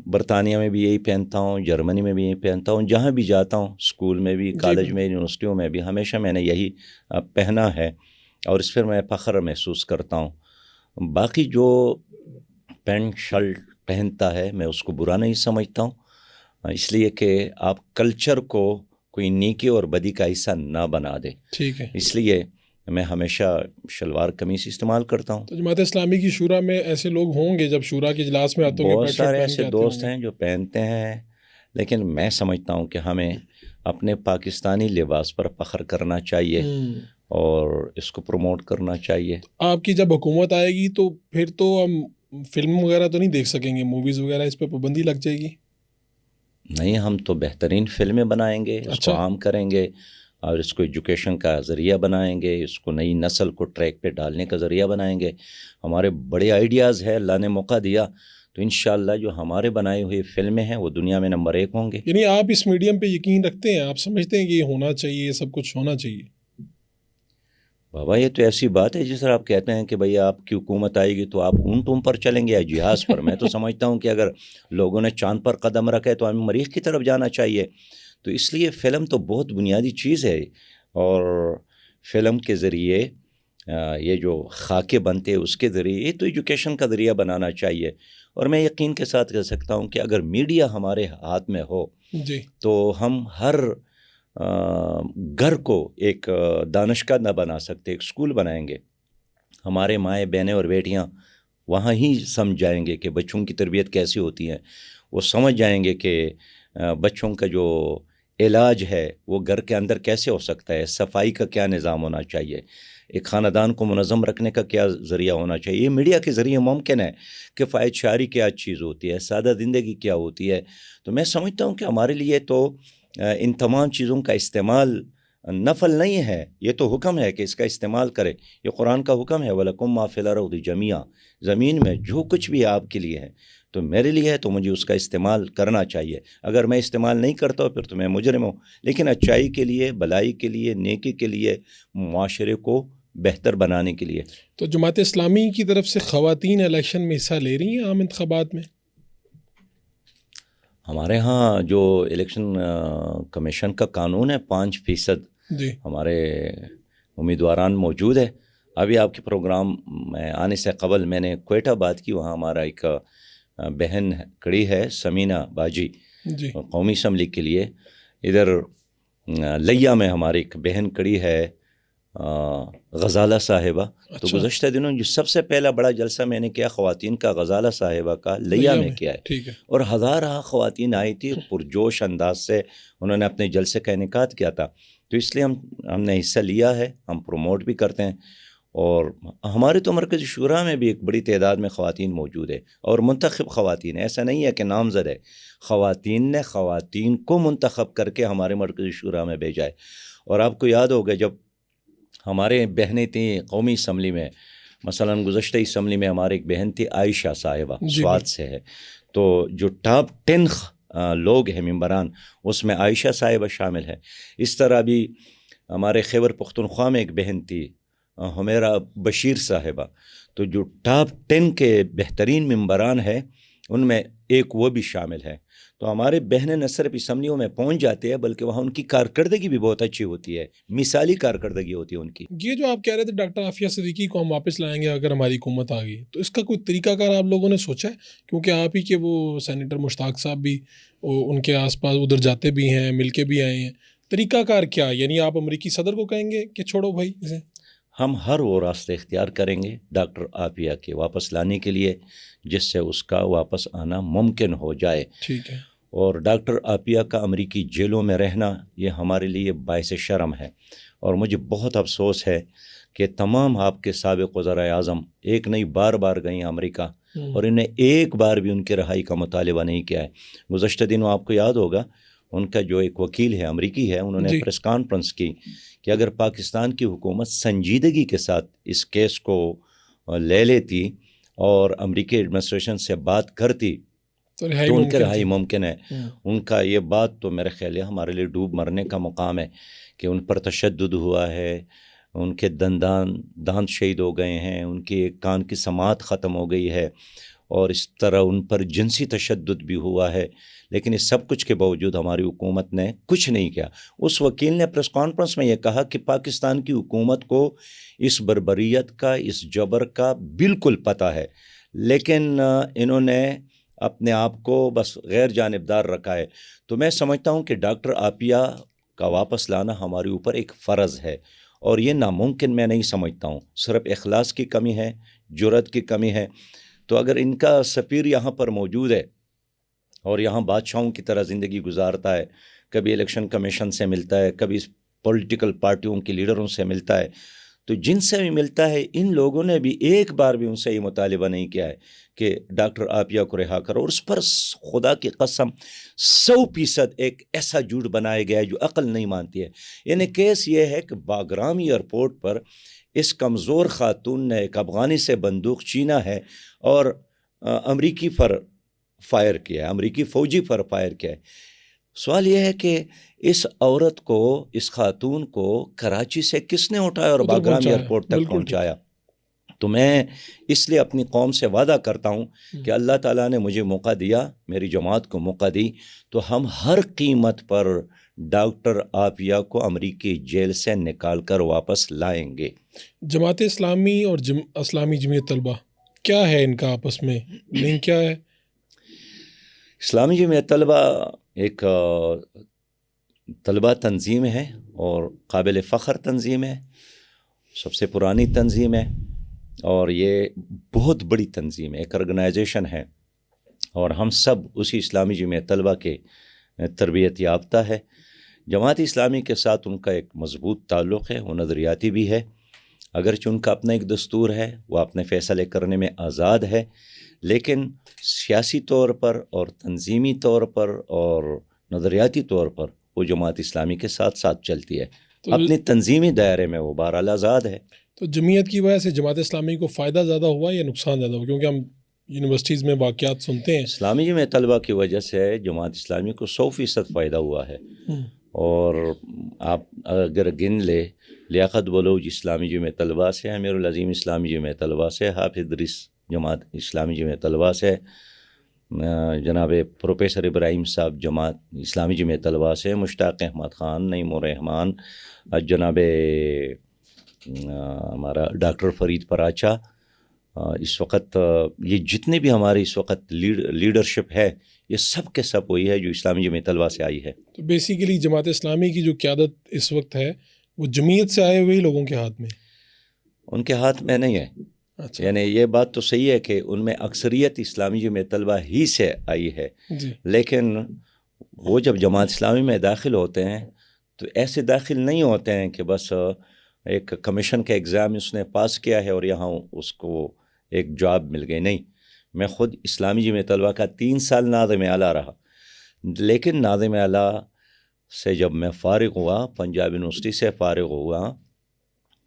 برطانیہ میں بھی یہی پہنتا ہوں، جرمنی میں بھی یہی پہنتا ہوں، جہاں بھی جاتا ہوں، اسکول میں بھی، کالج میں، یونیورسٹیوں میں بھی، ہمیشہ میں نے یہی پہنا ہے اور اس پر میں فخر محسوس کرتا ہوں. باقی جو پینٹ شرٹ پہنتا ہے میں اس کو برا نہیں سمجھتا ہوں، اس لیے کہ آپ کلچر کو کوئی نیکی اور بدی کا حصہ نہ بنا دے. ٹھیک ہے. اس لیے میں ہمیشہ شلوار قمیص استعمال کرتا ہوں. تو جماعت اسلامی کی شورا میں ایسے لوگ ہوں گے، جب شورا کے اجلاس میں آتے ہوں گے بہت سارے ایسے دوست ہیں جو پہنتے ہیں، لیکن میں سمجھتا ہوں کہ ہمیں اپنے پاکستانی لباس پر فخر کرنا چاہیے اور اس کو پروموٹ کرنا چاہیے. آپ کی جب حکومت آئے گی تو پھر تو ہم فلم وغیرہ تو نہیں دیکھ سکیں گے، موویز وغیرہ، اس پہ پابندی لگ جائے گی؟ نہیں، ہم تو بہترین فلمیں بنائیں گے، اس کو عام کریں گے اور اس کو ایجوکیشن کا ذریعہ بنائیں گے، اس کو نئی نسل کو ٹریک پہ ڈالنے کا ذریعہ بنائیں گے. ہمارے بڑے آئیڈیاز ہیں، اللہ نے موقع دیا تو انشاءاللہ جو ہمارے بنائی ہوئی فلمیں ہیں وہ دنیا میں نمبر 1 ہوں گے. یعنی آپ اس میڈیم پہ یقین رکھتے ہیں، آپ سمجھتے ہیں کہ یہ ہونا چاہیے، یہ سب کچھ ہونا چاہیے؟ بابا یہ تو ایسی بات ہے جس طرح آپ کہتے ہیں کہ بھئی آپ کی حکومت آئے گی تو آپ اونٹوں پر چلیں گے یا جہاز پر. میں تو سمجھتا ہوں کہ اگر لوگوں نے چاند پر قدم رکھا ہے تو ہمیں مریخ کی طرف جانا چاہیے. تو اس لیے فلم تو بہت بنیادی چیز ہے اور فلم کے ذریعے یہ جو خاکے بنتے ہیں اس کے ذریعے یہ تو ایجوکیشن کا ذریعہ بنانا چاہیے. اور میں یقین کے ساتھ کہہ سکتا ہوں کہ اگر میڈیا ہمارے ہاتھ میں ہو جی تو ہم ہر گھر کو ایک دانشگاہ نہ بنا سکتے، ایک اسکول بنائیں گے. ہمارے مائیں بہنیں اور بیٹیاں وہاں ہی سمجھ جائیں گے کہ بچوں کی تربیت کیسی ہوتی ہے. وہ سمجھ جائیں گے کہ بچوں کا جو علاج ہے وہ گھر کے اندر کیسے ہو سکتا ہے، صفائی کا کیا نظام ہونا چاہیے، ایک خاندان کو منظم رکھنے کا کیا ذریعہ ہونا چاہیے. یہ میڈیا کے ذریعے ممکن ہے کہ فائد شعاری کیا چیز ہوتی ہے، سادہ زندگی کیا ہوتی ہے. تو میں سمجھتا ہوں کہ ہمارے لیے تو ان تمام چیزوں کا استعمال نفل نہیں ہے، یہ تو حکم ہے کہ اس کا استعمال کرے. یہ قرآن کا حکم ہے، وَلَكُمْ مَا فِي الْأَرْضِ جَمِيعًا. زمین میں جو کچھ بھی آپ کے لیے ہے تو میرے لیے ہے تو مجھے اس کا استعمال کرنا چاہیے. اگر میں استعمال نہیں کرتا ہوں پھر تو میں مجرم ہوں. لیکن اچائی کے لیے، بلائی کے لیے، نیکی کے لیے، معاشرے کو بہتر بنانے کے لیے. تو جماعت اسلامی کی طرف سے خواتین الیکشن میں حصہ لے رہی ہیں عام انتخابات میں؟ ہمارے ہاں جو الیکشن کمیشن کا قانون ہے 5% جی ہمارے امیدواران موجود ہے. ابھی آپ کے پروگرام میں آنے سے قبل میں نے کوئٹہ بات کی، وہاں ہمارا ایک بہن کڑی ہے سمینہ باجی جی قومی اسمبلی کے لیے. ادھر لیا میں ہماری ایک بہن کڑی ہے غزالہ صاحبہ. تو اچھا گزشتہ دنوں جو سب سے پہلا بڑا جلسہ میں نے کیا خواتین کا غزالہ صاحبہ کا لیا میں کیا ہے, ٹھیک ہے. اور ہزارہ خواتین آئی تھی پرجوش انداز سے, انہوں نے اپنے جلسے کا انعقاد کیا تھا. تو اس لیے ہم نے حصہ لیا ہے, ہم پروموٹ بھی کرتے ہیں, اور ہمارے تو مرکزی شورا میں بھی ایک بڑی تعداد میں خواتین موجود ہے, اور منتخب خواتین ہے, ایسا نہیں ہے کہ نامزد ہے. خواتین نے خواتین کو منتخب کر کے ہمارے مرکزی شورا میں بھیجا ہے. اور آپ کو یاد ہوگا جب ہمارے بہنیں تھیں قومی اسمبلی میں, مثلا گزشتہ اسمبلی میں ہماری ایک بہن تھی عائشہ صاحبہ, جی سوات سے ہے, تو جو ٹاپ 10 لوگ ہیں ممبران, اس میں عائشہ صاحبہ شامل ہے. اس طرح بھی ہمارے خیبر پختونخوا میں ایک بہن تھی حمیرہ بشیر صاحبہ, تو جو ٹاپ 10 کے بہترین ممبران ہیں ان میں ایک وہ بھی شامل ہے. تو ہمارے بہنیں نہ صرف اسمبلیوں میں پہنچ جاتے ہیں بلکہ وہاں ان کی کارکردگی بھی بہت اچھی ہوتی ہے, مثالی کارکردگی ہوتی ہے ان کی. یہ جو آپ کہہ رہے تھے ڈاکٹر عافیہ صدیقی کو ہم واپس لائیں گے اگر ہماری حکومت آ گئی, تو اس کا کوئی طریقہ کار آپ لوگوں نے سوچا ہے؟ کیونکہ آپ ہی کے وہ سینیٹر مشتاق صاحب بھی ان کے آس پاس ادھر جاتے بھی ہیں, مل کے بھی آئے ہیں. طریقہ کار کیا, یعنی آپ امریکی صدر کو کہیں گے کہ چھوڑو بھائی اسے؟ ہم ہر وہ راستہ اختیار کریں گے ڈاکٹر عافیہ کے واپس لانے کے لیے جس سے اس کا واپس آنا ممکن ہو جائے. ٹھیک ہے. اور ڈاکٹر عافیہ کا امریکی جیلوں میں رہنا یہ ہمارے لیے باعث شرم ہے, اور مجھے بہت افسوس ہے کہ تمام آپ کے سابق وزرائے اعظم ایک نہیں بار بار گئیں امریکہ, اور انہیں ایک بار بھی ان کی رہائی کا مطالبہ نہیں کیا ہے. گزشتہ دنوں آپ کو یاد ہوگا ان کا جو ایک وکیل ہے امریکی ہے, انہوں نے جی. پریس کانفرنس کی کہ اگر پاکستان کی حکومت سنجیدگی کے ساتھ اس کیس کو لے لیتی اور امریکی ایڈمنسٹریشن سے بات کرتی تو ان کی رہائی ممکن ہے. ان کا یہ بات تو میرے خیال ہے ہمارے لیے ڈوب مرنے کا مقام ہے کہ ان پر تشدد ہوا ہے, ان کے دانت شہید ہو گئے ہیں, ان کی ایک کان کی سماعت ختم ہو گئی ہے, اور اس طرح ان پر جنسی تشدد بھی ہوا ہے. لیکن اس سب کچھ کے باوجود ہماری حکومت نے کچھ نہیں کیا. اس وکیل نے پریس کانفرنس میں یہ کہا کہ پاکستان کی حکومت کو اس بربریت کا, اس جبر کا بالکل پتہ ہے, لیکن انہوں نے اپنے آپ کو بس غیر جانبدار رکھا ہے. تو میں سمجھتا ہوں کہ ڈاکٹر عافیہ کا واپس لانا ہمارے اوپر ایک فرض ہے, اور یہ ناممکن میں نہیں سمجھتا ہوں. صرف اخلاص کی کمی ہے, جرأت کی کمی ہے. تو اگر ان کا سفیر یہاں پر موجود ہے اور یہاں بادشاہوں کی طرح زندگی گزارتا ہے, کبھی الیکشن کمیشن سے ملتا ہے, کبھی پولیٹیکل پارٹیوں کے لیڈروں سے ملتا ہے, تو جن سے بھی ملتا ہے ان لوگوں نے بھی ایک بار بھی ان سے یہ مطالبہ نہیں کیا ہے کہ ڈاکٹر عافیہ کو رہا کرو. اور اس پر خدا کی قسم 100% ایک ایسا جھوٹ بنایا گیا ہے جو عقل نہیں مانتی ہے. یعنی کیس یہ ہے کہ باگرام ایئرپورٹ پر اس کمزور خاتون نے ایک افغانی سے بندوق چھینا ہے اور امریکی پر فائر کیا ہے, امریکی فوجی پر فائر کیا ہے. سوال یہ ہے کہ اس عورت کو, اس خاتون کو کراچی سے کس نے اٹھایا اور باگرام ایئرپورٹ تک پہنچایا؟ تو میں اس لیے اپنی قوم سے وعدہ کرتا ہوں کہ اللہ تعالیٰ نے مجھے موقع دیا, میری جماعت کو موقع دی, تو ہم ہر قیمت پر ڈاکٹر عافیہ کو امریکی جیل سے نکال کر واپس لائیں گے. جماعت اسلامی اور اسلامی جمعیت طلبہ کیا ہے, ان کا آپس میں لنک کیا ہے؟ اسلامی جمعیت طلبہ ایک طلبہ تنظیم ہے اور قابل فخر تنظیم ہے, سب سے پرانی تنظیم ہے, اور یہ بہت بڑی تنظیم ہے, ایک آرگنائزیشن ہے, اور ہم سب اسی اسلامی جمعیت طلبہ کے تربیت یافتہ ہے. جماعت اسلامی کے ساتھ ان کا ایک مضبوط تعلق ہے, وہ نظریاتی بھی ہے, اگرچہ ان کا اپنا ایک دستور ہے, وہ اپنے فیصلے کرنے میں آزاد ہے, لیکن سیاسی طور پر اور تنظیمی طور پر اور نظریاتی طور پر وہ جماعت اسلامی کے ساتھ ساتھ چلتی ہے. اپنی تنظیمی دائرے میں وہ بہرحال آزاد ہے. تو جمعیت کی وجہ سے جماعت اسلامی کو فائدہ زیادہ ہوا یا نقصان زیادہ ہوا؟ کیونکہ ہم یونیورسٹیز میں واقعات سنتے ہیں. اسلامی جمعیت طلبہ کی وجہ سے جماعت اسلامی کو 100% فائدہ ہوا ہے, اور آپ اگر گن لے, لیاقت بلوچ اسلامی جمعیت طلبہ سے, امیر العظیم اسلامی جمعیت طلبہ سے, حافظ ادریس جماعت اسلامی جمعیت طلبہ سے, جناب پروفیسر ابراہیم صاحب جماعت اسلامی جمعیت طلبہ سے, مشتاق احمد خان, نعیم الرحمان, جناب ہمارا ڈاکٹر فرید پراچا, اس وقت یہ جتنے بھی ہمارے اس وقت لیڈرشپ ہے یہ سب کے سب وہی ہے جو اسلامی جمعیت طلبہ سے آئی ہے. تو بیسیکلی جماعت اسلامی کی جو قیادت اس وقت ہے وہ جمعیت سے آئے ہوئے ہی لوگوں کے ہاتھ میں؟ ان کے ہاتھ میں نہیں ہے. اچھا یعنی یہ بات تو صحیح ہے کہ ان میں اکثریت اسلامی جمعیت طلبہ ہی سے آئی ہے، جی لیکن وہ جب جماعت اسلامی میں داخل ہوتے ہیں تو ایسے داخل نہیں ہوتے ہیں کہ بس ایک کمیشن کا ایگزام اس نے پاس کیا ہے اور یہاں اس کو ایک جاب مل گئی. نہیں، میں خود اسلامی جمعیت طلبہ کا 3 سال ناظم اعلیٰ رہا، لیکن ناظم اعلیٰ سے جب میں فارغ ہوا، پنجاب یونیورسٹی سے فارغ ہوا،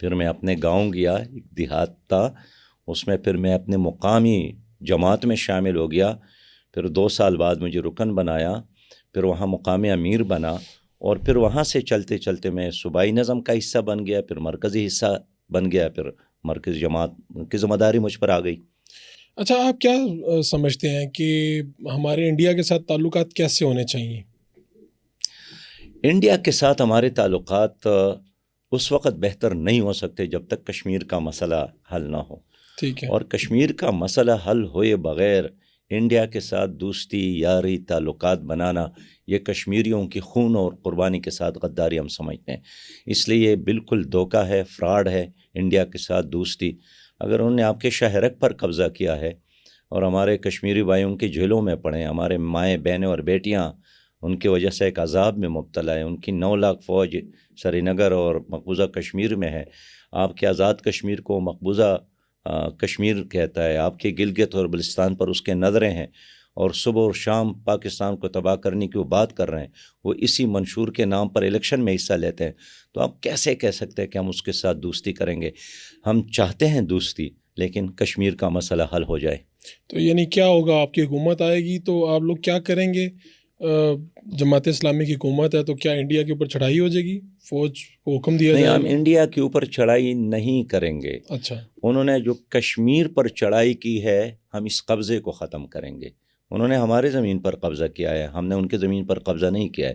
پھر میں اپنے گاؤں گیا، ایک دیہات تھا، اس میں پھر میں اپنے مقامی جماعت میں شامل ہو گیا. پھر 2 سال بعد مجھے رکن بنایا، پھر وہاں مقامی امیر بنا، اور پھر وہاں سے چلتے چلتے میں صوبائی نظم کا حصہ بن گیا، پھر مرکزی حصہ بن گیا، پھر مرکزی جماعت کی ذمہ داری مجھ پر آ گئی. اچھا، آپ کیا سمجھتے ہیں کہ ہمارے انڈیا کے ساتھ تعلقات کیسے ہونے چاہیے؟ انڈیا کے ساتھ ہمارے تعلقات اس وقت بہتر نہیں ہو سکتے جب تک کشمیر کا مسئلہ حل نہ ہو. ٹھیک ہے. اور کشمیر کا مسئلہ حل ہوئے بغیر انڈیا کے ساتھ دوستی، یاری، تعلقات بنانا یہ کشمیریوں کی خون اور قربانی کے ساتھ غداری ہم سمجھتے ہیں. اس لیے یہ بالکل دھوکہ ہے، فراڈ ہے انڈیا کے ساتھ دوستی. اگر انہوں نے آپ کے شاہ رگ پر قبضہ کیا ہے اور ہمارے کشمیری بھائیوں کے جیلوں میں پڑے، ہمارے مائیں بہنیں اور بیٹیاں ان کی وجہ سے ایک عذاب میں مبتلا ہے، ان کی 9 لاکھ فوج سری نگر اور مقبوضہ کشمیر میں ہے، آپ کے آزاد کشمیر کو مقبوضہ کشمیر کہتا ہے، آپ کے گلگت اور بلستان پر اس کے نظریں ہیں، اور صبح اور شام پاکستان کو تباہ کرنے کی وہ بات کر رہے ہیں، وہ اسی منشور کے نام پر الیکشن میں حصہ لیتے ہیں. تو آپ کیسے کہہ سکتے ہیں کہ ہم اس کے ساتھ دوستی کریں گے؟ ہم چاہتے ہیں دوستی، لیکن کشمیر کا مسئلہ حل ہو جائے. تو یعنی کیا ہوگا؟ آپ کی حکومت آئے گی تو آپ لوگ کیا کریں گے؟ جماعت اسلامی کی حکومت ہے تو کیا انڈیا کے اوپر چڑھائی ہو جائے گی؟ فوج کو حکم دیا نہیں، جائے ہم گا؟ انڈیا کے اوپر چڑھائی نہیں کریں گے. اچھا. انہوں نے جو کشمیر پر چڑھائی کی ہے، ہم اس قبضے کو ختم کریں گے. انہوں نے ہمارے زمین پر قبضہ کیا ہے، ہم نے ان کے زمین پر قبضہ نہیں کیا ہے.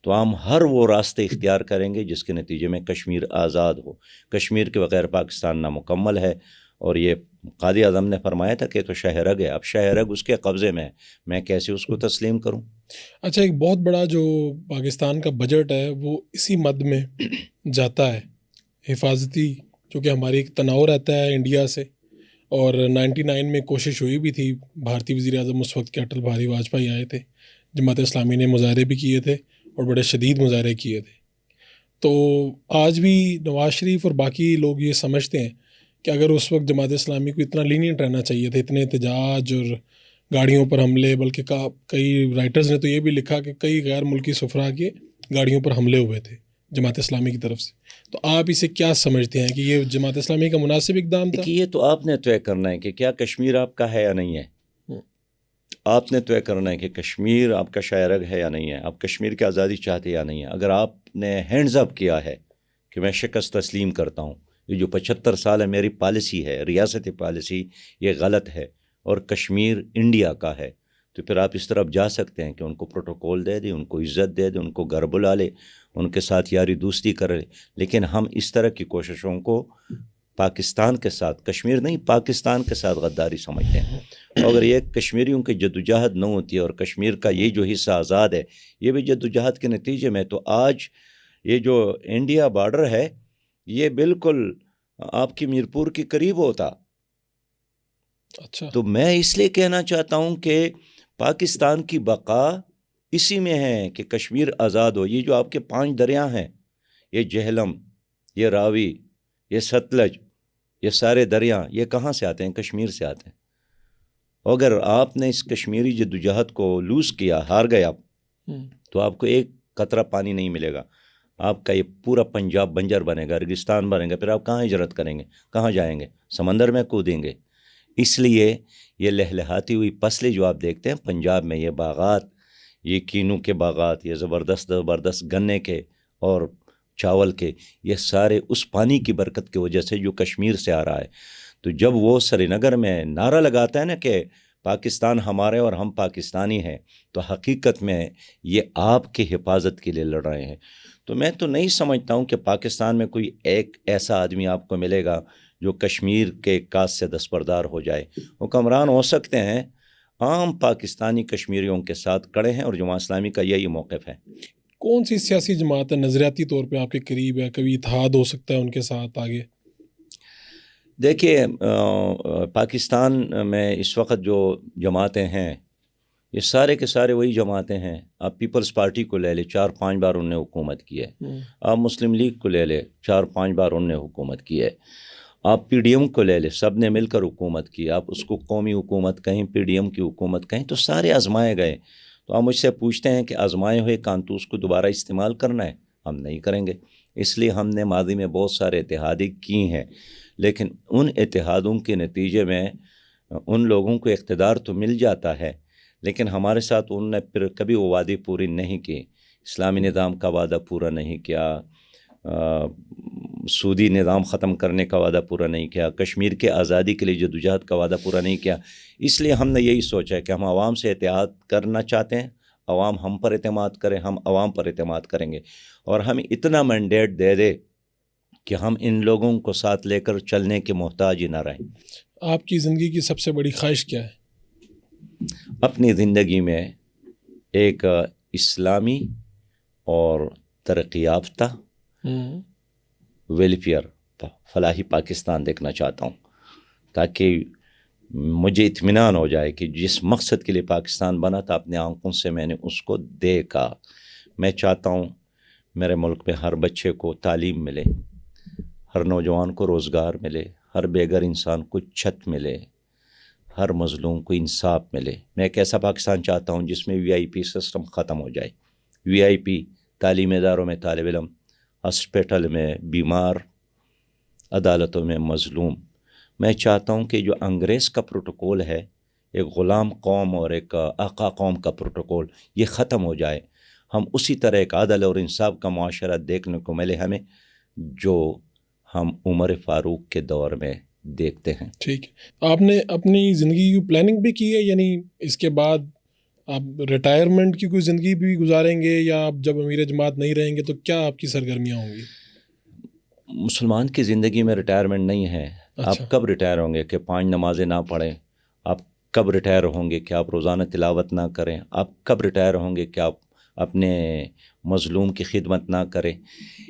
تو ہم ہر وہ راستے اختیار کریں گے جس کے نتیجے میں کشمیر آزاد ہو. کشمیر کے بغیر پاکستان نامکمل ہے، اور یہ قائد اعظم نے فرمایا تھا کہ تو شاہ رگ ہے، اب شاہ رگ اس کے قبضے میں ہے، میں کیسے اس کو تسلیم کروں؟ اچھا، ایک بہت بڑا جو پاکستان کا بجٹ ہے وہ اسی مد میں جاتا ہے، حفاظتی، جو کہ ہماری ایک تناؤ رہتا ہے انڈیا سے. اور 99 میں کوشش ہوئی بھی تھی، بھارتی وزیر اعظم اس وقت کے اٹل بہاری واجپئی آئے تھے، جماعت اسلامی نے مظاہرے بھی کیے تھے اور بڑے شدید مظاہرے کیے تھے. تو آج بھی نواز شریف اور باقی لوگ یہ سمجھتے ہیں کہ اگر اس وقت جماعت اسلامی کو اتنا لینینٹ رہنا چاہیے تھا، اتنے احتجاج اور گاڑیوں پر حملے، بلکہ کئی رائٹرز نے تو یہ بھی لکھا کہ کئی غیر ملکی سفراء کے گاڑیوں پر حملے ہوئے تھے جماعت اسلامی کی طرف سے. تو آپ اسے کیا سمجھتے ہیں کہ یہ جماعت اسلامی کا مناسب اقدام تھا؟ یہ تو آپ نے طے کرنا ہے کہ کیا کشمیر آپ کا ہے یا نہیں ہے. آپ نے طے کرنا ہے کہ کشمیر آپ کا شاہ رگ ہے یا نہیں ہے، آپ کشمیر کی آزادی چاہتے یا نہیں ہے. اگر آپ نے ہینڈز اپ کیا ہے کہ میں شکست تسلیم کرتا ہوں، یہ جو 75 سال ہے میری پالیسی ہے، ریاستی پالیسی، یہ غلط ہے اور کشمیر انڈیا کا ہے، تو پھر آپ اس طرف جا سکتے ہیں کہ ان کو پروٹوکول دے دیں، ان کو عزت دے دیں، ان کو گھر بلا لے، ان کے ساتھ یاری دوستی کرے. لیکن ہم اس طرح کی کوششوں کو پاکستان کے ساتھ، کشمیر نہیں پاکستان کے ساتھ غداری سمجھتے ہیں. اگر یہ کشمیریوں کی جدوجہد نہ ہوتی ہے اور کشمیر کا یہ جو حصہ آزاد ہے یہ بھی جدوجہد کے نتیجے میں، تو آج یہ جو انڈیا بارڈر ہے یہ بالکل آپ کی میرپور کے قریب ہوتا. اچھا. تو میں اس لیے کہنا چاہتا ہوں کہ پاکستان کی بقا اسی میں ہے کہ کشمیر آزاد ہو. یہ جو آپ کے 5 دریا ہیں، یہ جہلم، یہ راوی، یہ ستلج، یہ سارے دریا، یہ کہاں سے آتے ہیں؟ کشمیر سے آتے ہیں. اگر آپ نے اس کشمیری جدوجہد کو لوز کیا، ہار گیا، تو آپ کو ایک قطرہ پانی نہیں ملے گا. آپ کا یہ پورا پنجاب بنجر بنے گا، ریگستان بنے گا. پھر آپ کہاں ہجرت کریں گے؟ کہاں جائیں گے؟ سمندر میں کودیں گے. اس لیے یہ لہلہاتی ہوئی فصلیں جو آپ دیکھتے ہیں پنجاب میں، یہ باغات، یہ کینو کے باغات، یہ زبردست گنے کے اور چاول کے، یہ سارے اس پانی کی برکت کی وجہ سے جو کشمیر سے آ رہا ہے. تو جب وہ سری نگر میں نعرہ لگاتا ہے نا کہ پاکستان ہمارے اور ہم پاکستانی ہیں، تو حقیقت میں یہ آپ کی حفاظت کے لیے لڑ رہے ہیں. تو میں تو نہیں سمجھتا ہوں کہ پاکستان میں کوئی ایک ایسا آدمی آپ کو ملے گا جو کشمیر کے کاز سے دستبردار ہو جائے. حکمران ہو سکتے ہیں، عام پاکستانی کشمیریوں کے ساتھ کڑے ہیں، اور جماعت اسلامی کا یہی موقف ہے. کون سی سیاسی جماعت ہے نظریاتی طور پہ آپ کے قریب ہے، کبھی اتحاد ہو سکتا ہے ان کے ساتھ آگے؟ دیکھیے پاکستان میں اس وقت جو جماعتیں ہیں یہ سارے کے سارے وہی جماعتیں ہیں. آپ پیپلز پارٹی کو لے لیں، 4-5 بار انہوں نے حکومت کی ہے. آپ مسلم لیگ کو لے لیں، 4-5 بار انہوں نے حکومت کی ہے. آپ پی ڈی ایم کو لے لیں، سب نے مل کر حکومت کی. آپ اس کو قومی حکومت کہیں، پی ڈی ایم کی حکومت کہیں، تو سارے آزمائے گئے. تو آپ مجھ سے پوچھتے ہیں کہ آزمائے ہوئے کانتوس کو دوبارہ استعمال کرنا ہے؟ ہم نہیں کریں گے. اس لیے ہم نے ماضی میں بہت سارے اتحادی کی ہیں، لیکن ان اتحادوں کے نتیجے میں ان لوگوں کو اقتدار تو مل جاتا ہے، لیکن ہمارے ساتھ انہوں نے پھر کبھی وہ وعدے پوری نہیں کی. اسلامی نظام کا وعدہ پورا نہیں کیا، سودی نظام ختم کرنے کا وعدہ پورا نہیں کیا، کشمیر کے آزادی کے لیے جدوجہد کا وعدہ پورا نہیں کیا. اس لیے ہم نے یہی سوچا کہ ہم عوام سے اتحاد کرنا چاہتے ہیں، عوام ہم پر اعتماد کریں، ہم عوام پر اعتماد کریں گے، اور ہم اتنا مینڈیٹ دے دے کہ ہم ان لوگوں کو ساتھ لے کر چلنے کے محتاج ہی نہ رہیں. آپ کی زندگی کی سب سے بڑی خواہش کیا ہے؟ اپنی زندگی میں ایک اسلامی اور ترقی یافتہ ویلفیئر فلاحی پاکستان دیکھنا چاہتا ہوں، تاکہ مجھے اطمینان ہو جائے کہ جس مقصد کے لیے پاکستان بنا تھا اپنے آنکھوں سے میں نے اس کو دیکھا. میں چاہتا ہوں میرے ملک میں ہر بچے کو تعلیم ملے، ہر نوجوان کو روزگار ملے، ہر بے گھر انسان کو چھت ملے، ہر مظلوم کو انصاف ملے. میں ایک ایسا پاکستان چاہتا ہوں جس میں وی آئی پی سسٹم ختم ہو جائے. وی آئی پی تعلیمی اداروں میں طالب علم، ہاسپٹل میں بیمار، عدالتوں میں مظلوم. میں چاہتا ہوں کہ جو انگریز کا پروٹوکول ہے، ایک غلام قوم اور ایک آقا قوم کا پروٹوکول، یہ ختم ہو جائے. ہم اسی طرح ایک عدل اور انصاف کا معاشرہ دیکھنے کو ملے ہمیں، جو ہم عمر فاروق کے دور میں دیکھتے ہیں. ٹھیک ہے. آپ نے اپنی زندگی کی پلاننگ بھی کی ہے، یعنی اس کے بعد آپ ریٹائرمنٹ کی کوئی زندگی بھی گزاریں گے، یا آپ جب امیر جماعت نہیں رہیں گے تو کیا آپ کی سرگرمیاں ہوں گی؟ مسلمان کی زندگی میں ریٹائرمنٹ نہیں ہے. اچھا. آپ کب ریٹائر ہوں گے کہ 5 نمازیں نہ پڑھیں؟ آپ کب ریٹائر ہوں گے کہ آپ روزانہ تلاوت نہ کریں؟ آپ کب ریٹائر ہوں گے کہ آپ اپنے مظلوم کی خدمت نہ کریں؟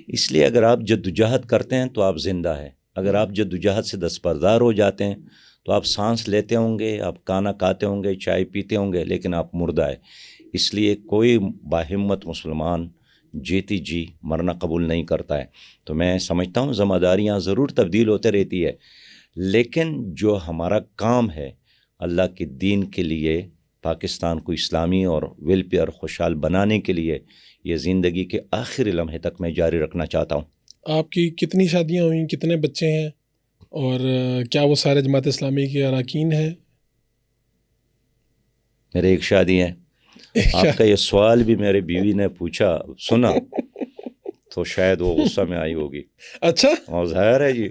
اس لیے اگر آپ جدوجہد کرتے ہیں تو آپ زندہ ہیں. اگر آپ جدوجہد سے دستبردار ہو جاتے ہیں تو آپ سانس لیتے ہوں گے، آپ کھانا کھاتے ہوں گے، چائے پیتے ہوں گے، لیکن آپ مردہ ہے. اس لیے کوئی باہمت مسلمان جیتی جی مرنا قبول نہیں کرتا ہے. تو میں سمجھتا ہوں ذمہ داریاں ضرور تبدیل ہوتے رہتی ہے، لیکن جو ہمارا کام ہے اللہ کے دین کے لیے، پاکستان کو اسلامی اور ویلفیئر خوشحال بنانے کے لیے، یہ زندگی کے آخری لمحے تک میں جاری رکھنا چاہتا ہوں. آپ کی کتنی شادیاں ہوئیں، کتنے بچے ہیں، اور کیا وہ سارے جماعت اسلامی کے اراکین ہیں؟ میرے ایک شادی ہے. آپ کا یہ سوال بھی میرے بیوی نے پوچھا، سنا تو شاید وہ غصہ میں آئی ہوگی. اچھا. اور ظاہر ہے جی.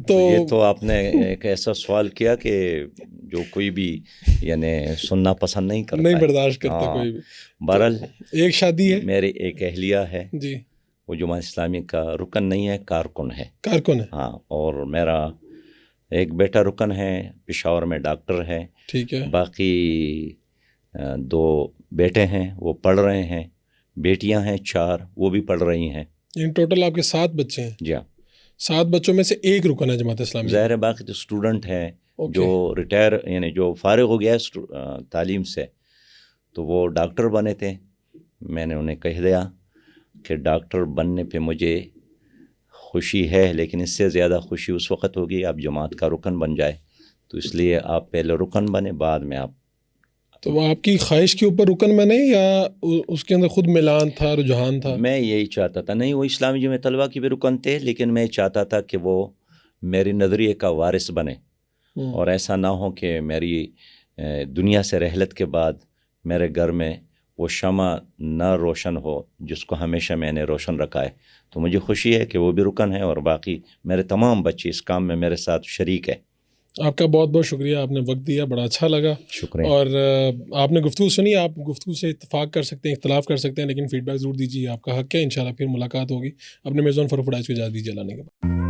تو یہ تو آپ نے ایک ایسا سوال کیا کہ جو کوئی بھی یعنی سننا پسند نہیں کرتا، نہیں برداشت کرتا کوئی بھی. بہرحال ایک شادی ہے. میرے ایک اہلیہ ہے جی. وہ جماعت اسلامی کا رکن نہیں ہے، کارکن ہے. کارکن ہے. ہاں. اور میرا ایک بیٹا رکن ہے، پشاور میں ڈاکٹر ہے. ٹھیک ہے. باقی 2 بیٹے ہیں، وہ پڑھ رہے ہیں. بیٹیاں ہیں 4، وہ بھی پڑھ رہی ہیں. ان ٹوٹل آپ کے 7 بچے ہیں؟ جی ہاں. 7 بچوں میں سے ایک رکن ہے جماعت اسلامی. ظاہر ہے باقی تو اسٹوڈنٹ ہیں جو ریٹائر یعنی جو فارغ ہو گیا ہے تعلیم سے، تو وہ ڈاکٹر بنے تھے. میں نے انہیں کہہ دیا کہ ڈاکٹر بننے پہ مجھے خوشی ہے، لیکن اس سے زیادہ خوشی اس وقت ہوگی آپ جماعت کا رکن بن جائے. تو اس لیے آپ پہلے رکن بنے، بعد میں آپ. تو وہ آپ کی خواہش کے اوپر رکن بنے یا اس کے اندر خود ملان تھا، رجحان تھا؟ میں یہی چاہتا تھا. نہیں، وہ اسلامی جمعیت طلبہ کی بھی رکن تھے، لیکن میں چاہتا تھا کہ وہ میری نظریے کا وارث بنے، اور ایسا نہ ہو کہ میری دنیا سے رحلت کے بعد میرے گھر میں وہ شمع نہ روشن ہو جس کو ہمیشہ میں نے روشن رکھا ہے. تو مجھے خوشی ہے کہ وہ بھی رکن ہے، اور باقی میرے تمام بچے اس کام میں میرے ساتھ شریک ہے. آپ کا بہت بہت شکریہ، آپ نے وقت دیا، بڑا اچھا لگا. شکریہ. اور آپ نے گفتگو سنی، آپ گفتگو سے اتفاق کر سکتے ہیں، اختلاف کر سکتے ہیں، لیکن فیڈ بیک ضرور دیجیے، آپ کا حق ہے. انشاءاللہ پھر ملاقات ہوگی. اپنے میزبان فاروق وڈائچ کو اجازت دیجیے. اللہ نے